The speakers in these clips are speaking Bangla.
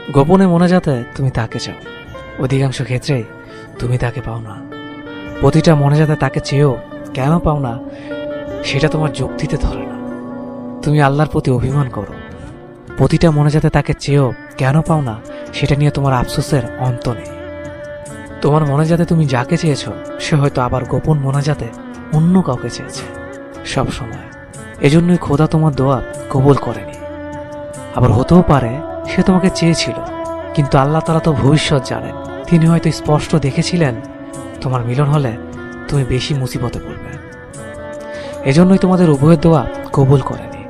গোপনে মনে যাতে তুমি তাকে চাও, অধিকাংশ ক্ষেত্রেই তুমি তাকে পাও না। প্রতিটা মনে যাতে তাকে চেয়েও কেন পাও না সেটা তোমার যুক্তিতে ধরে না। তুমি আল্লাহর প্রতি অভিমান করো, প্রতিটা মনে যাতে তাকে চেয়েও কেন পাও না সেটা নিয়ে তোমার আফসোসের অন্ত নেই। তোমার মনে যাতে তুমি যাকে চেয়েছ সে হয়তো আবার গোপন মনে যাতে অন্য কাউকে চেয়েছে সব সময়। এজন্যই খোদা তোমার দোয়া কবুল করেনি। আবার হতেও পারে সে তোমাকে চেয়েছিল, কিন্তু আল্লাহ তাআলা তো ভবিষ্যৎ জানেন। তিনি হয়তো স্পষ্ট দেখেছিলেন তোমার মিলন হলে তুমি বেশি মুসিবতে পড়বে, এজন্যই তোমাদের উভয়ের দোয়া কবুল করেনি।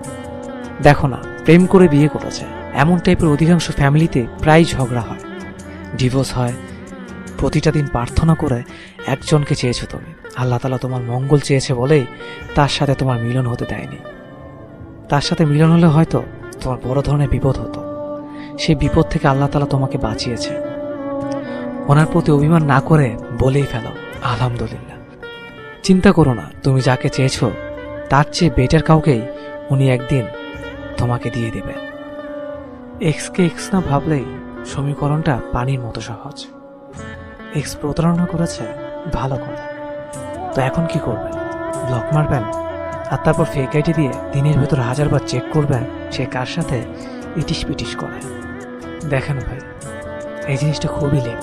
দেখো না, প্রেম করে বিয়ে করেছে এমন টাইপের অধিকাংশ ফ্যামিলিতে প্রায় ঝগড়া হয়, ডিভোর্স হয়। প্রতিটা দিন প্রার্থনা করে একজনকে চেয়েছো তুমি, আল্লাহ তাআলা তোমার মঙ্গল চেয়েছে বলেই তার সাথে তোমার মিলন হতে দেয়নি। তার সাথে মিলন হলে হয়তো তোমার বড় ধরনের বিপদ হতো। সেই বিপদ থেকে আল্লাহ তাআলা তোমাকে বাঁচিয়েছে। ওনার প্রতি অভিমান না করে বলেই ফেলো আলহামদুলিল্লাহ। চিন্তা করো না, তুমি যাকে চেয়েছো তার চেয়ে বেটার কাউকেই উনি একদিন তোমাকে দিয়ে দেবে। এক্সকে এক্স না ভাবলেই সমীকরণটা পানির মতো সহজ। এক্স প্রতারণা করেছে, ভালো কথা, তো এখন কি করবেন? ব্লক মারবেন আর তারপর ফেক আইডি দিয়ে দিনের ভেতর 1000 বার চেক করবেন সে কার সাথে ইটিস পিটিস করে। দেখেন ভাই, এই জিনিসটা খুবই লেম।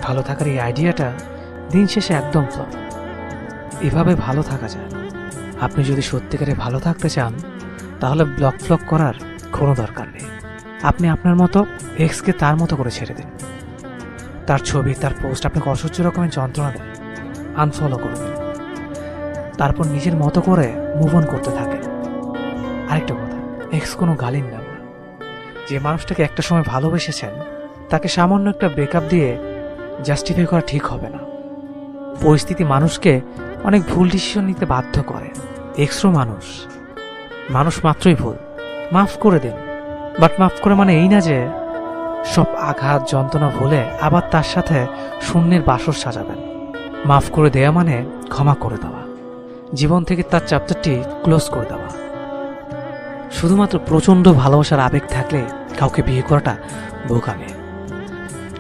ভালো থাকার এই আইডিয়াটা দিন শেষে একদম ফ্লপ। এভাবে ভালো থাকা যায় না। আপনি যদি সত্যিকারে ভালো থাকতে চান তাহলে ব্লক ফ্লক করার কোনো দরকার নেই। আপনি আপনার মতো এক্সকে তার মতো করে ছেড়ে দিন। তার ছবি, তার পোস্ট আপনাকে অসহ্য রকমের যন্ত্রণা দেয়, আনফলো করে দিন। তারপর নিজের মতো করে মুভ অন করতে থাকেন। আরেকটা কথা, এক্স কোনো গালির নাম না। যে মানুষটাকে একটা সময় ভালোবেসেছেন তাকে সামান্য একটা ব্রেকআপ দিয়ে জাস্টিফাই করা ঠিক হবে না। পরিস্থিতি মানুষকে অনেক ভুল ডিসিশন নিতে বাধ্য করে। এক্সও মানুষ, মানুষ মাত্রই ভুল। মাফ করে দিন, বাট মাফ করে মানে এই না যে সব আঘাত যন্ত্রণা ভুলে আবার তার সাথে শূন্যের বাসর সাজাবেন। মাফ করে দেয়া মানে ক্ষমা করে দেওয়া, জীবন থেকে তার চ্যাপ্টারটি ক্লোজ করে দেওয়া। শুধুমাত্র প্রচণ্ড ভালোবাসার আবেগ থাকলে কাউকে বিয়ে করাটা বোকামি,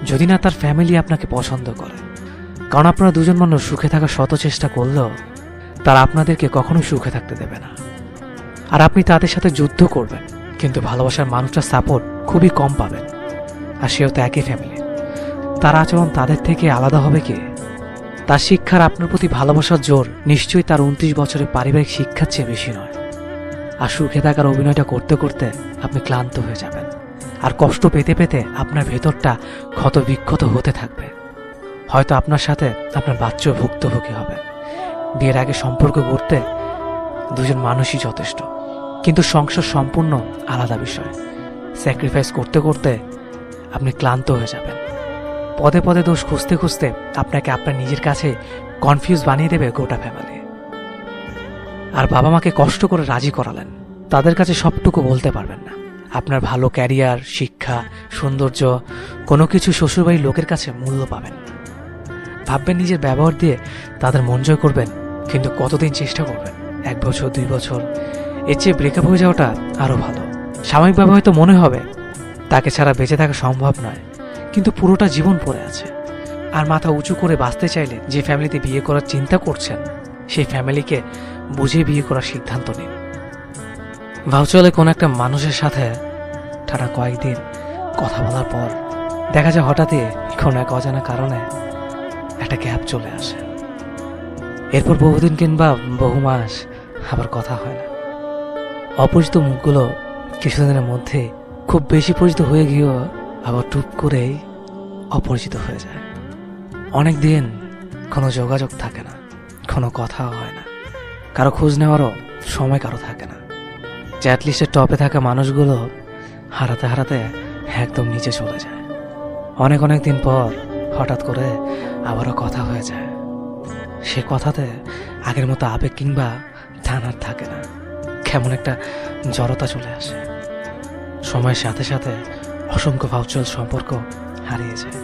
যদি না তার ফ্যামিলি আপনাকে পছন্দ করে। কারণ আপনারা দুজন মানুষ সুখে থাকার শত চেষ্টা করলেও তারা আপনাদেরকে কখনোই সুখে থাকতে দেবে না। আর আপনি তাদের সাথে যুদ্ধ করবেন, কিন্তু ভালোবাসার মানুষটার সাপোর্ট খুবই কম পাবেন। আর সেও তো একই ফ্যামিলি, তার আচরণ তাদের থেকে আলাদা হবে কি? তার শিক্ষার আপনার প্রতি ভালোবাসার জোর নিশ্চয়ই তার 29 বছরের পারিবারিক শিক্ষার চেয়ে বেশি নয়। আর সুখে থাকার অভিনয়টা করতে করতে আপনি ক্লান্ত হয়ে যাবেন, আর কষ্ট পেতে পেতে আপনার ভেতরটা ক্ষত বিক্ষত হতে থাকবে। হয়তো আপনার সাথে আপনার বাচ্চাও ভুক্তভোগী হবে। বিয়ের আগে সম্পর্ক গড়তে দুজন মানুষই যথেষ্ট, কিন্তু সংসার সম্পূর্ণ আলাদা বিষয়। স্যাক্রিফাইস করতে করতে আপনি ক্লান্ত হয়ে যাবেন। পদে পদে দোষ খুঁজতে খুঁজতে আপনাকে আপনার নিজের কাছে কনফিউজ বানিয়ে দেবে গোটা ফ্যামিলি। আর বাবা মাকে কষ্ট করে রাজি করালেন, তাদের কাছে সবটুকু বলতে পারবেন না। আপনার ভালো ক্যারিয়ার, শিক্ষা, সৌন্দর্য কোনো কিছু শ্বশুরবাড়ির লোকের কাছে মূল্য পাবেন না। ভাববেন নিজের ব্যবহার দিয়ে তাদের মন জয় করবেন, কিন্তু কতদিন চেষ্টা করবেন? 1 বছর, 2 বছর? এর চেয়ে ব্রেকআপ হয়ে যাওয়াটা আরও ভালো। সাময়িকভাবে হয়তো মনে হবে তাকে ছাড়া বেঁচে থাকা সম্ভব নয়, কিন্তু পুরোটা জীবন পড়ে আছে। আর মাথা উঁচু করে বাঁচতে চাইলে যে ফ্যামিলিতে বিয়ে করার চিন্তা করছেন সেই ফ্যামিলিকে বুঝে বিয়ে করার সিদ্ধান্ত নিন। ভাউচুয়ালে কোনো একটা মানুষের সাথে টানা কয়েকদিন কথা বলার পর দেখা যায় হঠাৎই কোনো এক অজানা কারণে একটা গ্যাপ চলে আসে। এরপর বহুদিন কিংবা বহু মাস আবার কথা হয় না। অপরিচিত মুখগুলো কিছুদিনের মধ্যে খুব বেশি পরিচিত হয়ে গিয়েও আবার টুপ করেই অপরিচিত হয়ে যায়। অনেক দিন কোনো যোগাযোগ থাকে না, কোনো কথা হয় না, কারো খোঁজ নেওয়ারও সময় কারো থাকে না। চ্যাট লিস্টের টপে থাকা মানুষগুলো হারাতে হারাতে একদম নিচে চলে যায়। অনেক অনেক দিন পর হঠাৎ করে আবারও কথা হয়ে যায়। সে কথাতে আগের মতো আবেগ কিংবা টানার থাকে না, কেমন একটা জড়তা চলে আসে। সময়ের সাথে সাথে অসংখ্য ভার্চুয়াল সম্পর্ক হারিয়ে যায়,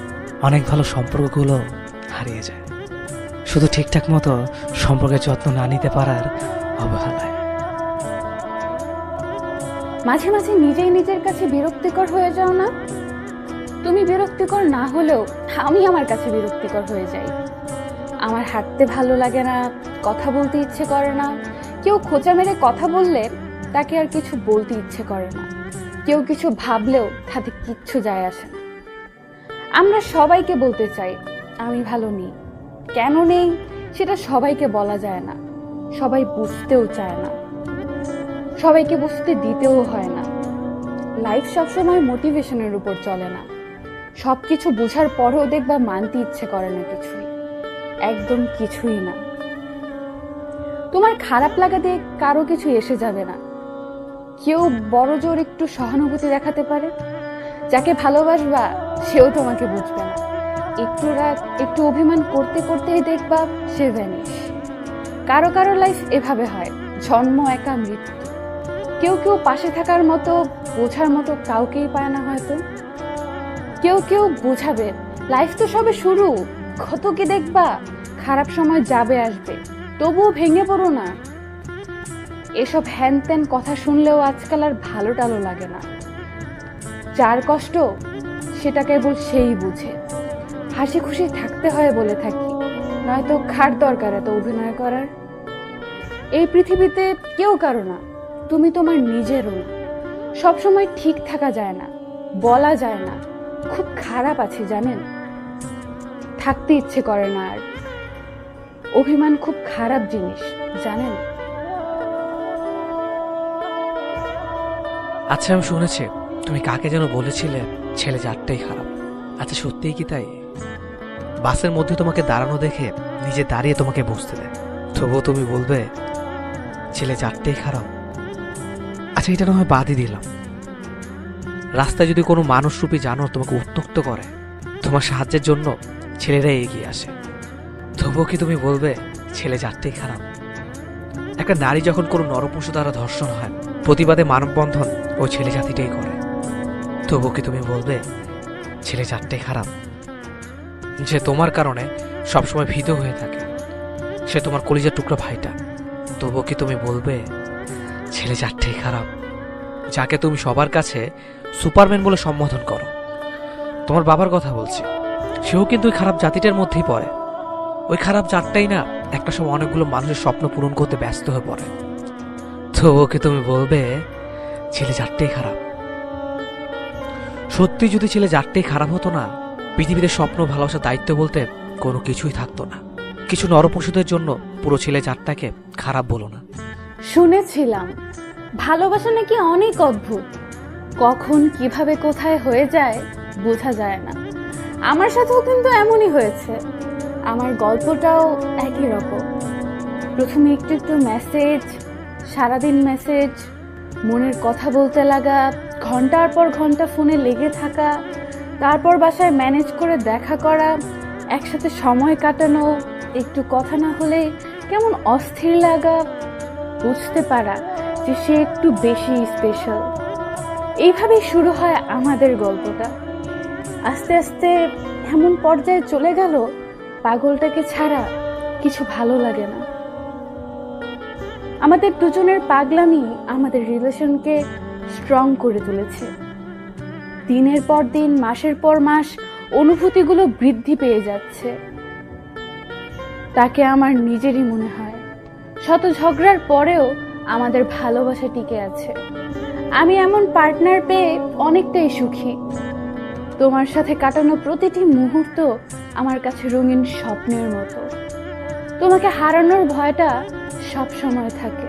অনেক ভালো সম্পর্কগুলো হারিয়ে যায়, শুধু ঠিকঠাক মতো সম্পর্কের যত্ন না নিতে পারার অবহেলায়। মাঝে মাঝে নিজেই নিজের কাছে বিরক্তিকর হয়ে যাও না? তুমি বিরক্তিকর না হলেও আমি আমার কাছে বিরক্তিকর হয়ে যাই। আমার হাঁটতে ভালো লাগে না, কথা বলতে ইচ্ছে করে না। কেউ খোঁচা মেরে কথা বললে তাকে আর কিছু বলতে ইচ্ছে করে না। কেউ কিছু ভাবলেও তাতে কিচ্ছু যায় আসে না। আমরা সবাইকে বলতে চাই আমি ভালো নেই। কেন নেই সেটা সবাইকে বলা যায় না, সবাই বুঝতেও চায় না, সবাইকে বুঝতে দিতেও হয় না। লাইফ সবসময় মোটিভেশনের উপর চলে না। সবকিছু বোঝার পরেও দেখবা মানতে ইচ্ছে করে না কিছুই, একদম কিছুই না। তোমার খারাপ লাগাতে কারো কিছু এসে যাবে না। কেউ বড় জোর একটু সহানুভূতি দেখাতে পারে, যাকে ভালোবাসবা সেও তোমাকে বুঝবে না। একটু রাগ, একটু অভিমান করতে করতেই দেখবা সে ভ্যানিশ। কারো কারো লাইফ এভাবে হয়, জন্ম একা, মৃত্যু। কেউ কেউ পাশে থাকার মতো, বোঝার মতো কাউকেই পায় না হয়তো। কেউ কেউ বোঝাবে লাইফ তো সবে শুরু, কত কি দেখবা, খারাপ সময় যাবে আসবে, তবুও ভেঙে পড়ো না। এসব হ্যান ত্যান কথা শুনলেও আজকাল আর ভালো টালো লাগে না। যার কষ্ট সেটা কেবল সেই বুঝে। হাসি খুশি থাকতে হয় বলে থাকি, নয়তো কার দরকার এত অভিনয় করার। এই পৃথিবীতে কেউ কারো না, তুমি তোমার নিজেরও না। সবসময় ঠিক থাকা যায় না, বলা যায় না খুব খারাপ আছে জানেন, থাকতে ইচ্ছে করে না আর। অভিমান খুব খারাপ জিনিস জানেন। আচ্ছা, আমি শুনেছি তুমি কাকে যেন বলেছিলে ছেলে জাতটাই খারাপ। আচ্ছা, সত্যিই কি তাই? বাসের মধ্যে তোমাকে দাঁড়ানো দেখে নিজে দাঁড়িয়ে তোমাকে বুঝতে দেয়, তবুও তুমি বলবে ছেলে জাতটাই খারাপ। আচ্ছা, এটা না হয় বাদই দিলাম। রাস্তায় যদি কোনো মানুষরূপী জানোয়ার তোমাকে উত্ত্যক্ত করে, তোমার সাহায্যের জন্য ছেলেরা এগিয়ে আসে, তবুও কি তুমি বলবে ছেলে জাতটাই খারাপ? একটা নারী যখন কোনো নরপশু দ্বারা ধর্ষণ হয়, প্রতিবাদে মানববন্ধন ওই ছেলে জাতিটাই করে, তবুও কি তুমি বলবে ছেলে জাতটাই খারাপ? যে তোমার কারণে সবসময় ভীত হয়ে থাকে, সে তোমার কলিজার টুকরা ভাইটা, তবুও কি তুমি বলবে ছেলে জাতটাই খারাপ? যাকে তুমি সবার কাছে সুপারম্যান বলে সম্বোধন করো, তোমার বাবার কথা বলছি, সেও কিন্তু ওই খারাপ জাতিটার মধ্যেই পড়ে। ওই খারাপ জাতটাই না একটা সময় অনেকগুলো মানুষের স্বপ্ন পূরণ করতে ব্যস্ত হয়ে পড়ে, তবুও কি তুমি বলবে ছেলে জাতটাই খারাপ? সত্যি যদি ছেলে জাতটাই খারাপ হতো না, পৃথিবীতে স্বপ্ন, ভালোবাসা, দায়িত্ব বলতে কোনো কিছুই থাকতো না। কিছু নরপশুদের জন্য পুরো ছেলে জাতটাকে খারাপ বলো না। শুনেছিলাম ভালোবাসা নাকি অনেক অদ্ভুত, কখন কিভাবে কোথায় হয়ে যায় বোঝা যায় না। আমার সাথেও কিন্তু এমনই হয়েছে। আমার গল্পটাও একই রকম। প্রথমে একটু একটু মেসেজ, সারাদিন মেসেজ, মনের কথা বলতে লাগা, ঘন্টার পর ঘন্টা ফোনে লেগে থাকা, তারপর বাসায় ম্যানেজ করে দেখা করা, একসাথে সময় কাটানো, একটু কথা না হলে কেমন অস্থির লাগা, বুঝতে পারা যে সে একটু বেশি স্পেশাল। এইভাবেই শুরু হয় আমাদের গল্পটা। আস্তে আস্তে এমন পর্যায়ে চলে গেল, পাগলটাকে ছাড়া কিছু ভালো লাগে না। আমাদের দুজনের পাগলামি আমাদের রিলেশনকে স্ট্রং করে তুলেছে। দিনের পর দিন, মাসের পর মাস অনুভূতিগুলো বৃদ্ধি পেয়ে যাচ্ছে। তাকে আমার নিজেরই মনে হয়। শত ঝগড়ার পরেও আমাদের ভালোবাসা টিকে আছে। আমি এমন পার্টনার পেয়ে অনেকটাই সুখী। তোমার সাথে কাটানো প্রতিটি মুহূর্ত আমার কাছে রঙিন স্বপ্নের মতো। তোমাকে হারানোর ভয়টা সব সময় থাকে।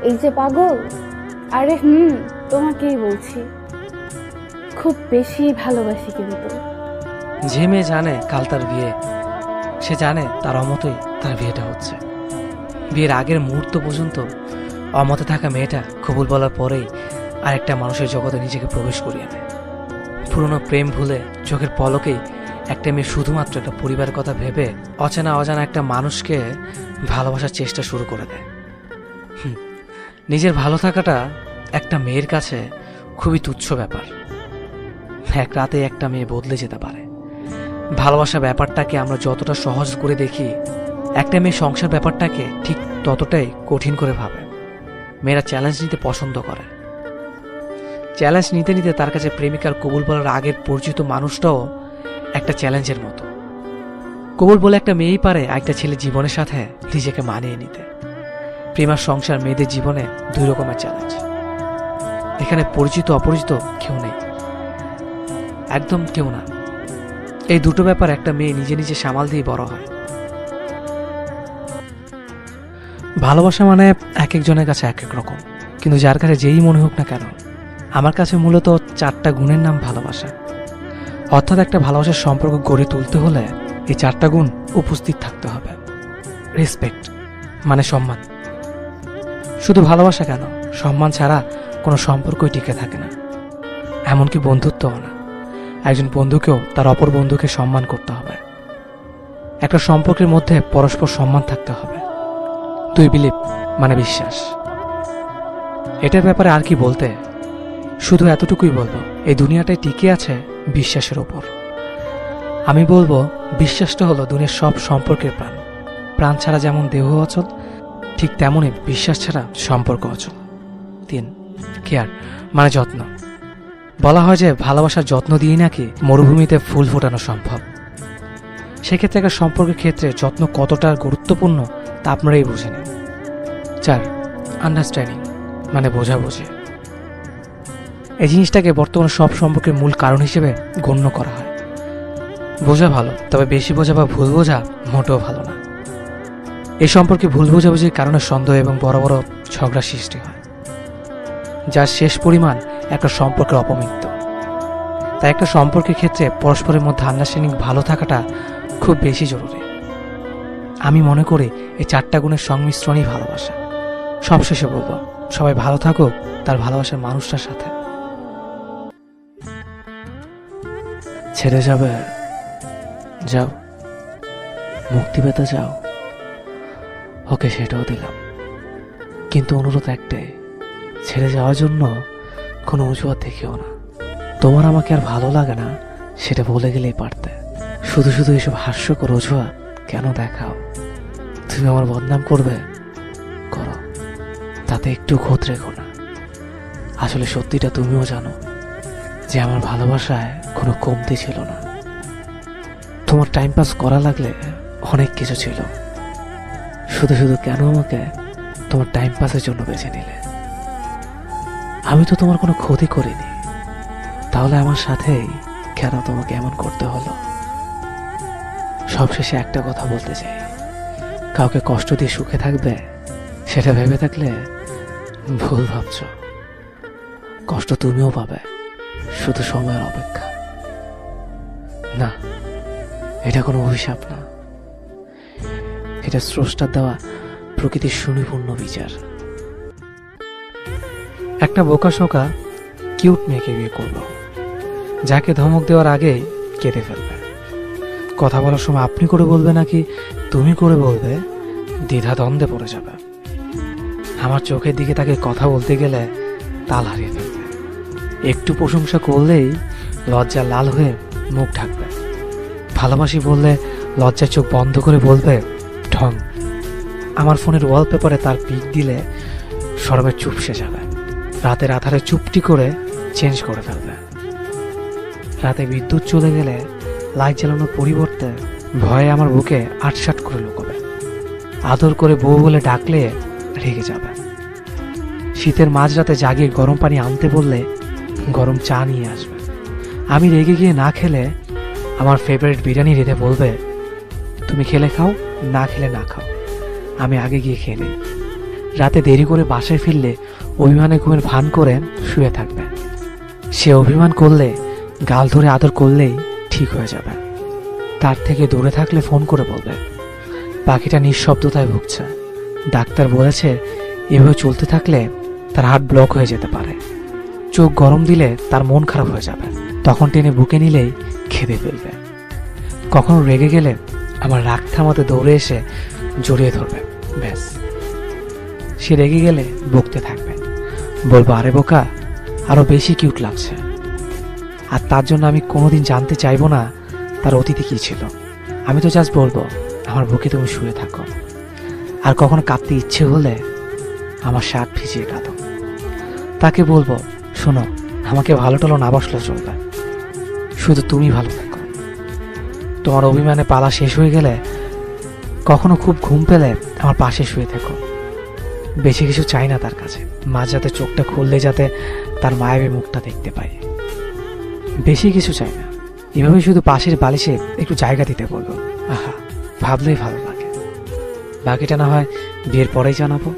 এই যে পাগল, আরে তোমাকেই বলছি, খুব বেশি ভালোবাসি। কিন্তু যে মেয়ে জানে কাল তার বিয়ে, সে জানে তার অমতেই তার বিয়েটা হচ্ছে। বিয়ের আগের মুহূর্ত পর্যন্ত অমতে থাকা মেয়েটা কবুল বলার পরেই আরেকটা মানুষের জগতে নিজেকে প্রবেশ করিয়ে নেয়। পুরনো প্রেম ভুলে চোখের পলকেই একটা মেয়ে শুধুমাত্র একটা পরিবারের কথা ভেবে অজানা একটা মানুষকে ভালোবাসার চেষ্টা শুরু করে দেয়। নিজের ভালো থাকাটা একটা মেয়ের কাছে খুবই তুচ্ছ ব্যাপার। এক রাতে একটা মেয়ে বদলে যেতে পারে। ভালোবাসা ব্যাপারটাকে আমরা যতটা সহজ করে দেখি, একটা মেয়ে সংসার ব্যাপারটাকে ঠিক ততটাই কঠিন করে ভাবে। মেয়েরা চ্যালেঞ্জ নিতে পছন্দ করে, চ্যালেঞ্জ নিতে নিতে তার কাছে প্রেমিকার কবুল বলার আগের পরিচিত মানুষটাও একটা চ্যালেঞ্জের মতো। কবুল বলে একটা মেয়েই পারে একটা ছেলে জীবনের সাথে নিজেকে মানিয়ে নিতে। প্রেমার সংসার মেয়েদের জীবনে দুই রকমের চ্যালেঞ্জ। এখানে পরিচিত অপরিচিত কেউ নেই, একদম কেউ না। এই দুটো ব্যাপার একটা মেয়ে নিজে নিজে সামাল দিয়ে বড় হয়। ভালোবাসা মানে এক একজনের কাছে এক এক রকম, কিন্তু যার কাছে যেই মনে হোক না কেন, আমার কাছে মূলত 4টা গুণের নাম ভালোবাসা। অর্থাৎ একটা ভালোবাসার সম্পর্ক গড়ে তুলতে হলে এই 4টা গুণ উপস্থিত থাকতে হবে। রেসপেক্ট মানে সম্মান। শুধু ভালোবাসা কেন, সম্মান ছাড়া কোনো সম্পর্কই টিকে থাকে না, এমনকি বন্ধুত্বও না। একজন বন্ধুকেও তার অপর বন্ধুকে সম্মান করতে হবে। একটা সম্পর্কের মধ্যে পরস্পর সম্মান থাকতে হবে। 2 বিলিভ মানে বিশ্বাস। এটার ব্যাপারে আর কি বলতে, শুধু এতটুকুই বলবো, এই দুনিয়াটাই টিকে আছে বিশ্বাসের ওপর। আমি বলবো বিশ্বাসটা হলো দুনিয়ার সব সম্পর্কের প্রাণ। প্রাণ ছাড়া যেমন দেহ অচল, ঠিক তেমনই বিশ্বাস ছাড়া সম্পর্ক অচল। 3 কেয়ার মানে যত্ন। বলা হয় যে ভালোবাসার যত্ন দিয়ে নাকি মরুভূমিতে ফুল ফোটানো সম্ভব। সেক্ষেত্রে একটা সম্পর্কের ক্ষেত্রে যত্ন কতটা গুরুত্বপূর্ণ তা আপনারাই বুঝে নেন। 4 আন্ডারস্ট্যান্ডিং মানে বোঝাবুঝি। এই জিনিসটাকে বর্তমানে সব সম্পর্কের মূল কারণ হিসেবে গণ্য করা হয়। বোঝা ভালো, তবে বেশি বোঝা বা ভুল বোঝা মোটেও ভালো না। এই সম্পর্কে ভুল বোঝাবুঝির কারণে সন্দেহ এবং বড় বড় ঝগড়া সৃষ্টি হয়, যার শেষ পরিমাণ একটা সম্পর্কের অপমৃত্যু। তাই একটা সম্পর্কের ক্ষেত্রে পরস্পরের মধ্যে আন্ডারস্ট্যান্ডিং ভালো থাকাটা খুব বেশি জরুরি। আমি মনে করি এই 4টা গুণের সংমিশ্রণই ভালোবাসা। সবশেষে বলবো, সবাই ভালো থাকুক তার ভালোবাসার মানুষটার সাথে। ছেড়ে যাবে, যাও। মুক্তি পেতে যাও, ওকে সেটাও দিলাম। কিন্তু অনুরোধ একটাই, ছেড়ে যাওয়ার জন্য কোনো অজুহাত দেখিও না। তোমার আমাকে আর ভালো লাগে না সেটা বলে গেলেই পারতে। শুধু শুধু এসব হাস্যকর অজুহাত কেন দেখাও? তুমি আমার বদনাম করবে, করো, তাতে একটু খোঁজ রেখো না। আসলে সত্যিটা তুমিও জানো যে আমার ভালোবাসায় কোনো কমতি ছিল না। তোমার টাইম পাস করা লাগলে অনেক কিছু ছিল, শুধু শুধু কেন আমাকে তোমার টাইম পাসের জন্য বেছে নিলে? আমি তো তোমার কোনো ক্ষতি করিনি, তাহলে আমার সাথেই কেন তোমাকে এমন করতে হলো? সবশেষে একটা কথা বলতে চাই, কাউকে কষ্ট দিয়ে সুখে থাকবে সেটা ভেবে থাকলে ভুল ভাবছ। কষ্ট তুমিও পাবে, শুধু সময়ের অপেক্ষা। না, এটা কোনো অভিশাপ না, এটা স্রষ্টার দেওয়া প্রকৃতির সুনিপূর্ণ বিচার। একটা বোকাশোকা কিউট মেয়েকে বিয়ে করবো, যাকে ধমক দেওয়ার আগেই কেঁদে ফেলবে। কথা বলার সময় আপনি করে বলবে নাকি তুমি করে বলবে, দ্বিধা দ্বন্দ্বে পড়ে যাবে। আমার চোখের দিকে তাকে কথা বলতে গেলে তাল হারিয়ে ফেলবে। একটু প্রশংসা করলেই লজ্জা লাল হয়ে মুখ ঢাকবে। ভালোবাসি বললে লজ্জার চোখ বন্ধ করে বলবে ঢং। আমার ফোনের ওয়ালপেপারে তার পিক দিলে শরমে চুপসে যাবে। রাতের আধারে চুপটি করে চেঞ্জ করে ফেলবে। রাতে বিদ্যুৎ চলে গেলে লাইট জ্বালানোর পরিবর্তে ভয়ে আমার বুকে আটসাট করে লুকোবে। আদর করে বউ বলে ডাকলে রেগে যাবে। শীতের মাঝরাতে জাগিয়ে গরম পানি আনতে বললে গরম চা নিয়ে আসবে। আমি রেগে গিয়ে না খেলে আমার ফেভারিট বিরিয়ানি রেঁধে বলবে তুমি খেলে খাও, না খেলে না খাও, আমি আগে গিয়ে খেয়ে নেই। রাতে দেরি করে বাসায় ফিরলে অভিমানে ঘুমের ভান করে শুয়ে থাকবে। সে অভিমান করলে গাল ধরে আদর করলেই ঠিক হয়ে যাবে। তার থেকে দূরে থাকলে ফোন করে বলবে পাখিটা নিঃশব্দতায় ভুগছে, ডাক্তার বলেছে এভাবে চলতে থাকলে তার হার্ট ব্লক হয়ে যেতে পারে। চোখ গরম দিলে তার মন খারাপ হয়ে যাবে, তখন টেনে বুকে নিলেই খেদে ফেলবে। কখনো রেগে গেলে আমার রাগ থামাতে দৌড়ে এসে জড়িয়ে ধরবে। ব্যাস, সে রেগে গেলে বকতে থাকবে, বলবো আরে বোকা আরো বেশি কিউট লাগছে। আর তার জন্য আমি কোনোদিন জানতে চাইবো না তার অতীতে কি ছিল। আমি তো জাস্ট বলবো আমার বুকে তুমি শুয়ে থাকো। আর কখনো কাঁদতে ইচ্ছে হলে আমার শার্ট ভিজিয়ে কাঁদো। তাকে বলবো শোনো আমাকে ভালো টালো না বাসলেও চলবে, শুধু তুমি ভালো থাকো। তোমার অভিমানে পালা শেষ হয়ে গেলে কখনো খুব ঘুম পেলে আমার পাশে শুয়ে থেকো। বেশি কিছু চাই না তার কাছে, মা যাতে চোখটা খুললে যাতে তার মায়াবী মুখটা দেখতে পাই, বেশি কিছু চাই না। এভাবে শুধু পাশের বালিশে একটু জায়গা দিতে বলবো। আহা, ভাবলেই ভালো লাগে। বাকিটা না হয় বিয়ের পরেই জানাবো।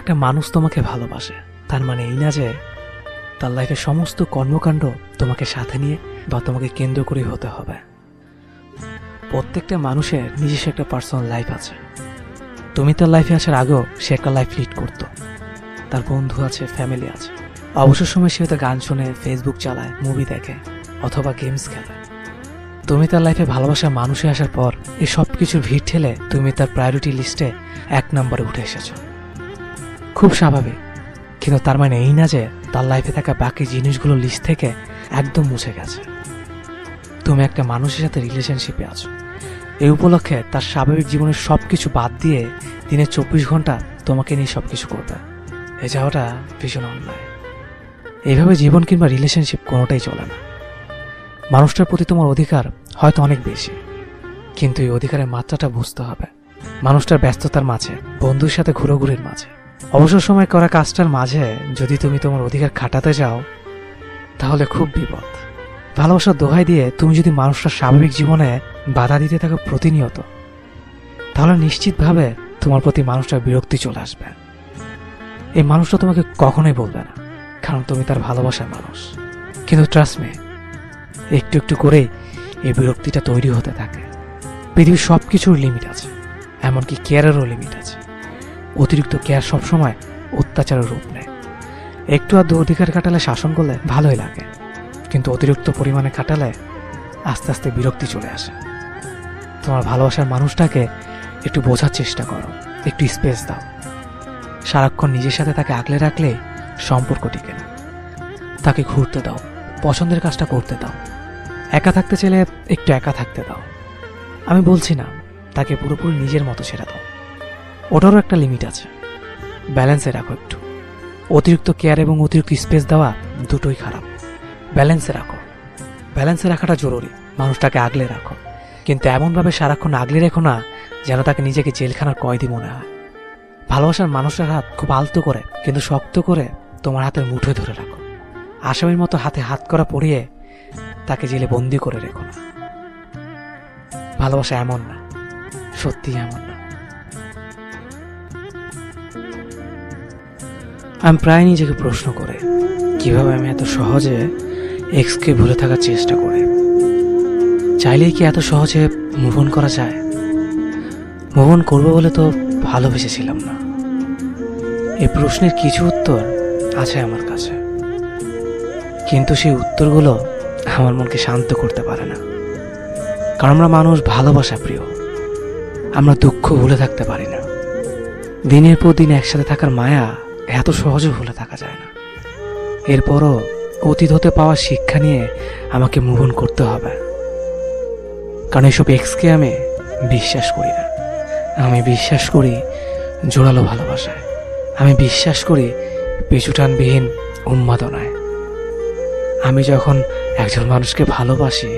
একটা মানুষ তোমাকে ভালোবাসে তার মানে এই না যে তার লাইফে সমস্ত কর্মকাণ্ড তোমাকে সাথে নিয়ে বা তোমাকে কেন্দ্র করে হতে হবে। প্রত্যেকটা মানুষের নিজস্ব একটা পার্সোনাল লাইফ আছে। তুমি তার লাইফে আসার আগেও সে একটা লাইফ লিড করতো। তার বন্ধু আছে, ফ্যামিলি আছে। অবসর সময় সে হয়তো গান শুনে, ফেসবুক চালায়, মুভি দেখে অথবা গেমস খেলে। তুমি তার লাইফে ভালোবাসার মানুষে আসার পর এই সব কিছুর ভিড় ঠেলে তুমি তার প্রায়োরিটি লিস্টে 1 নম্বরে উঠে এসেছো। খুব স্বাভাবিক, কিন্তু তার মানে এই না যে তার লাইফে থাকা বাকি জিনিসগুলো লিস্ট থেকে একদম মুছে গেছে। তুমি একটা মানুষের সাথে রিলেশনশিপে আছো, এই উপলক্ষে তার স্বাভাবিক জীবনের সবকিছু বাদ দিয়ে দিনে 24 ঘন্টা তোমাকে নিয়ে সবকিছু করবে। এ যাওয়াটা ভীষণ অন্যায়। এইভাবে জীবন কিংবা রিলেশনশিপ কোনোটাই চলে না। মানুষটার প্রতি তোমার অধিকার হয়তো অনেক বেশি, কিন্তু এই অধিকারের মাত্রাটা বুঝতে হবে। মানুষটার ব্যস্ততার মাঝে, বন্ধুর সাথে ঘোরাঘুরির মাঝে, অবসর সময় করা কাজটার মাঝে যদি তুমি তোমার অধিকার খাটাতে যাও তাহলে খুব বিপদ। ভালোবাসার দোহাই দিয়ে তুমি যদি মানুষটার স্বাভাবিক জীবনে বাধা দিতে থাকো প্রতিনিয়ত, তাহলে নিশ্চিতভাবে তোমার প্রতি মানুষটার বিরক্তি চলে আসবে। এই মানুষটা তোমাকে কখনোই বলবে না, কারণ তুমি তার ভালোবাসার মানুষ। কিন্তু ট্রাস্ট মি, একটু একটু করেই এই বিরক্তিটা তৈরি হতে থাকে। পৃথিবীর সব কিছুর লিমিট আছে, এমনকি কেয়ারেরও লিমিট আছে। অতিরিক্ত কেয়ার সবসময় অত্যাচারের রূপ নেয়। একটু আধটু অধিকার কাটালে, শাসন করলে ভালোই লাগে, কিন্তু অতিরিক্ত পরিমাণে কাটালে আস্তে আস্তে বিরক্তি চলে আসে। তোমার ভালোবাসার মানুষটাকে একটু বোঝার চেষ্টা করো, একটু স্পেস দাও। সারাক্ষণ নিজের সাথে তাকে আগলে রাখলে সম্পর্ক টিকে না। তাকে ঘুরতে দাও, পছন্দের কাজটা করতে দাও। একা থাকতে চাইলে একটু একা থাকতে দাও। আমি বলছি না তাকে পুরোপুরি নিজের মতো ছেড়ে দাও, ওটারও একটা লিমিট আছে। ব্যালেন্সে রাখো একটু। অতিরিক্ত কেয়ার এবং অতিরিক্ত স্পেস দেওয়া দুটোই খারাপ। ব্যালেন্সে রাখো। ব্যালেন্সে রাখাটা জরুরি। মানুষটাকে আগলে রাখো, কিন্তু এমনভাবে সারাক্ষণ আগলে রেখো না যেন তাকে নিজেকে জেলখানার কয়েদি মনে হয়। ভালোবাসার মানুষের হাত খুব আলতো করে কিন্তু শক্ত করে তোমার হাতের মুঠোয় ধরে রাখো। আসামির মতো হাতে হাত করা পরিয়ে তাকে জেলে বন্দি করে রেখো না। ভালোবাসা এমন না, সত্যি এমন না। আমি প্রায় নিজেকে প্রশ্ন করে কিভাবে আমি এত সহজে এক্সকে ভুলে থাকার চেষ্টা করি। চাইলেই কি এত সহজে মুভ অন করা যায়? মুভ অন করবো বলে তো ভালোবেসেছিলাম না। এই প্রশ্নের কিছু উত্তর আছে আমার কাছে, কিন্তু সেই উত্তরগুলো আমার মনকে শান্ত করতে পারে না। কারণ আমরা মানুষ ভালোবাসা প্রিয়, আমরা দুঃখ ভুলে থাকতে পারি না। দিনের পর দিন একসাথে থাকার মায়া এত সহজে ভুলে থাকা যায় না। এরপরও অতীত হতে পাওয়া শিক্ষা নিয়ে আমাকে মুভ অন করতে হবে। কারণ এসব এক্সকে আমি বিশ্বাস করি না। আমি বিশ্বাস করি জোরালো ভালোবাসায়। আমি বিশ্বাস করি পিছুটানবিহীন উন্মাদনায়। আমি যখন একজন মানুষকে ভালোবাসি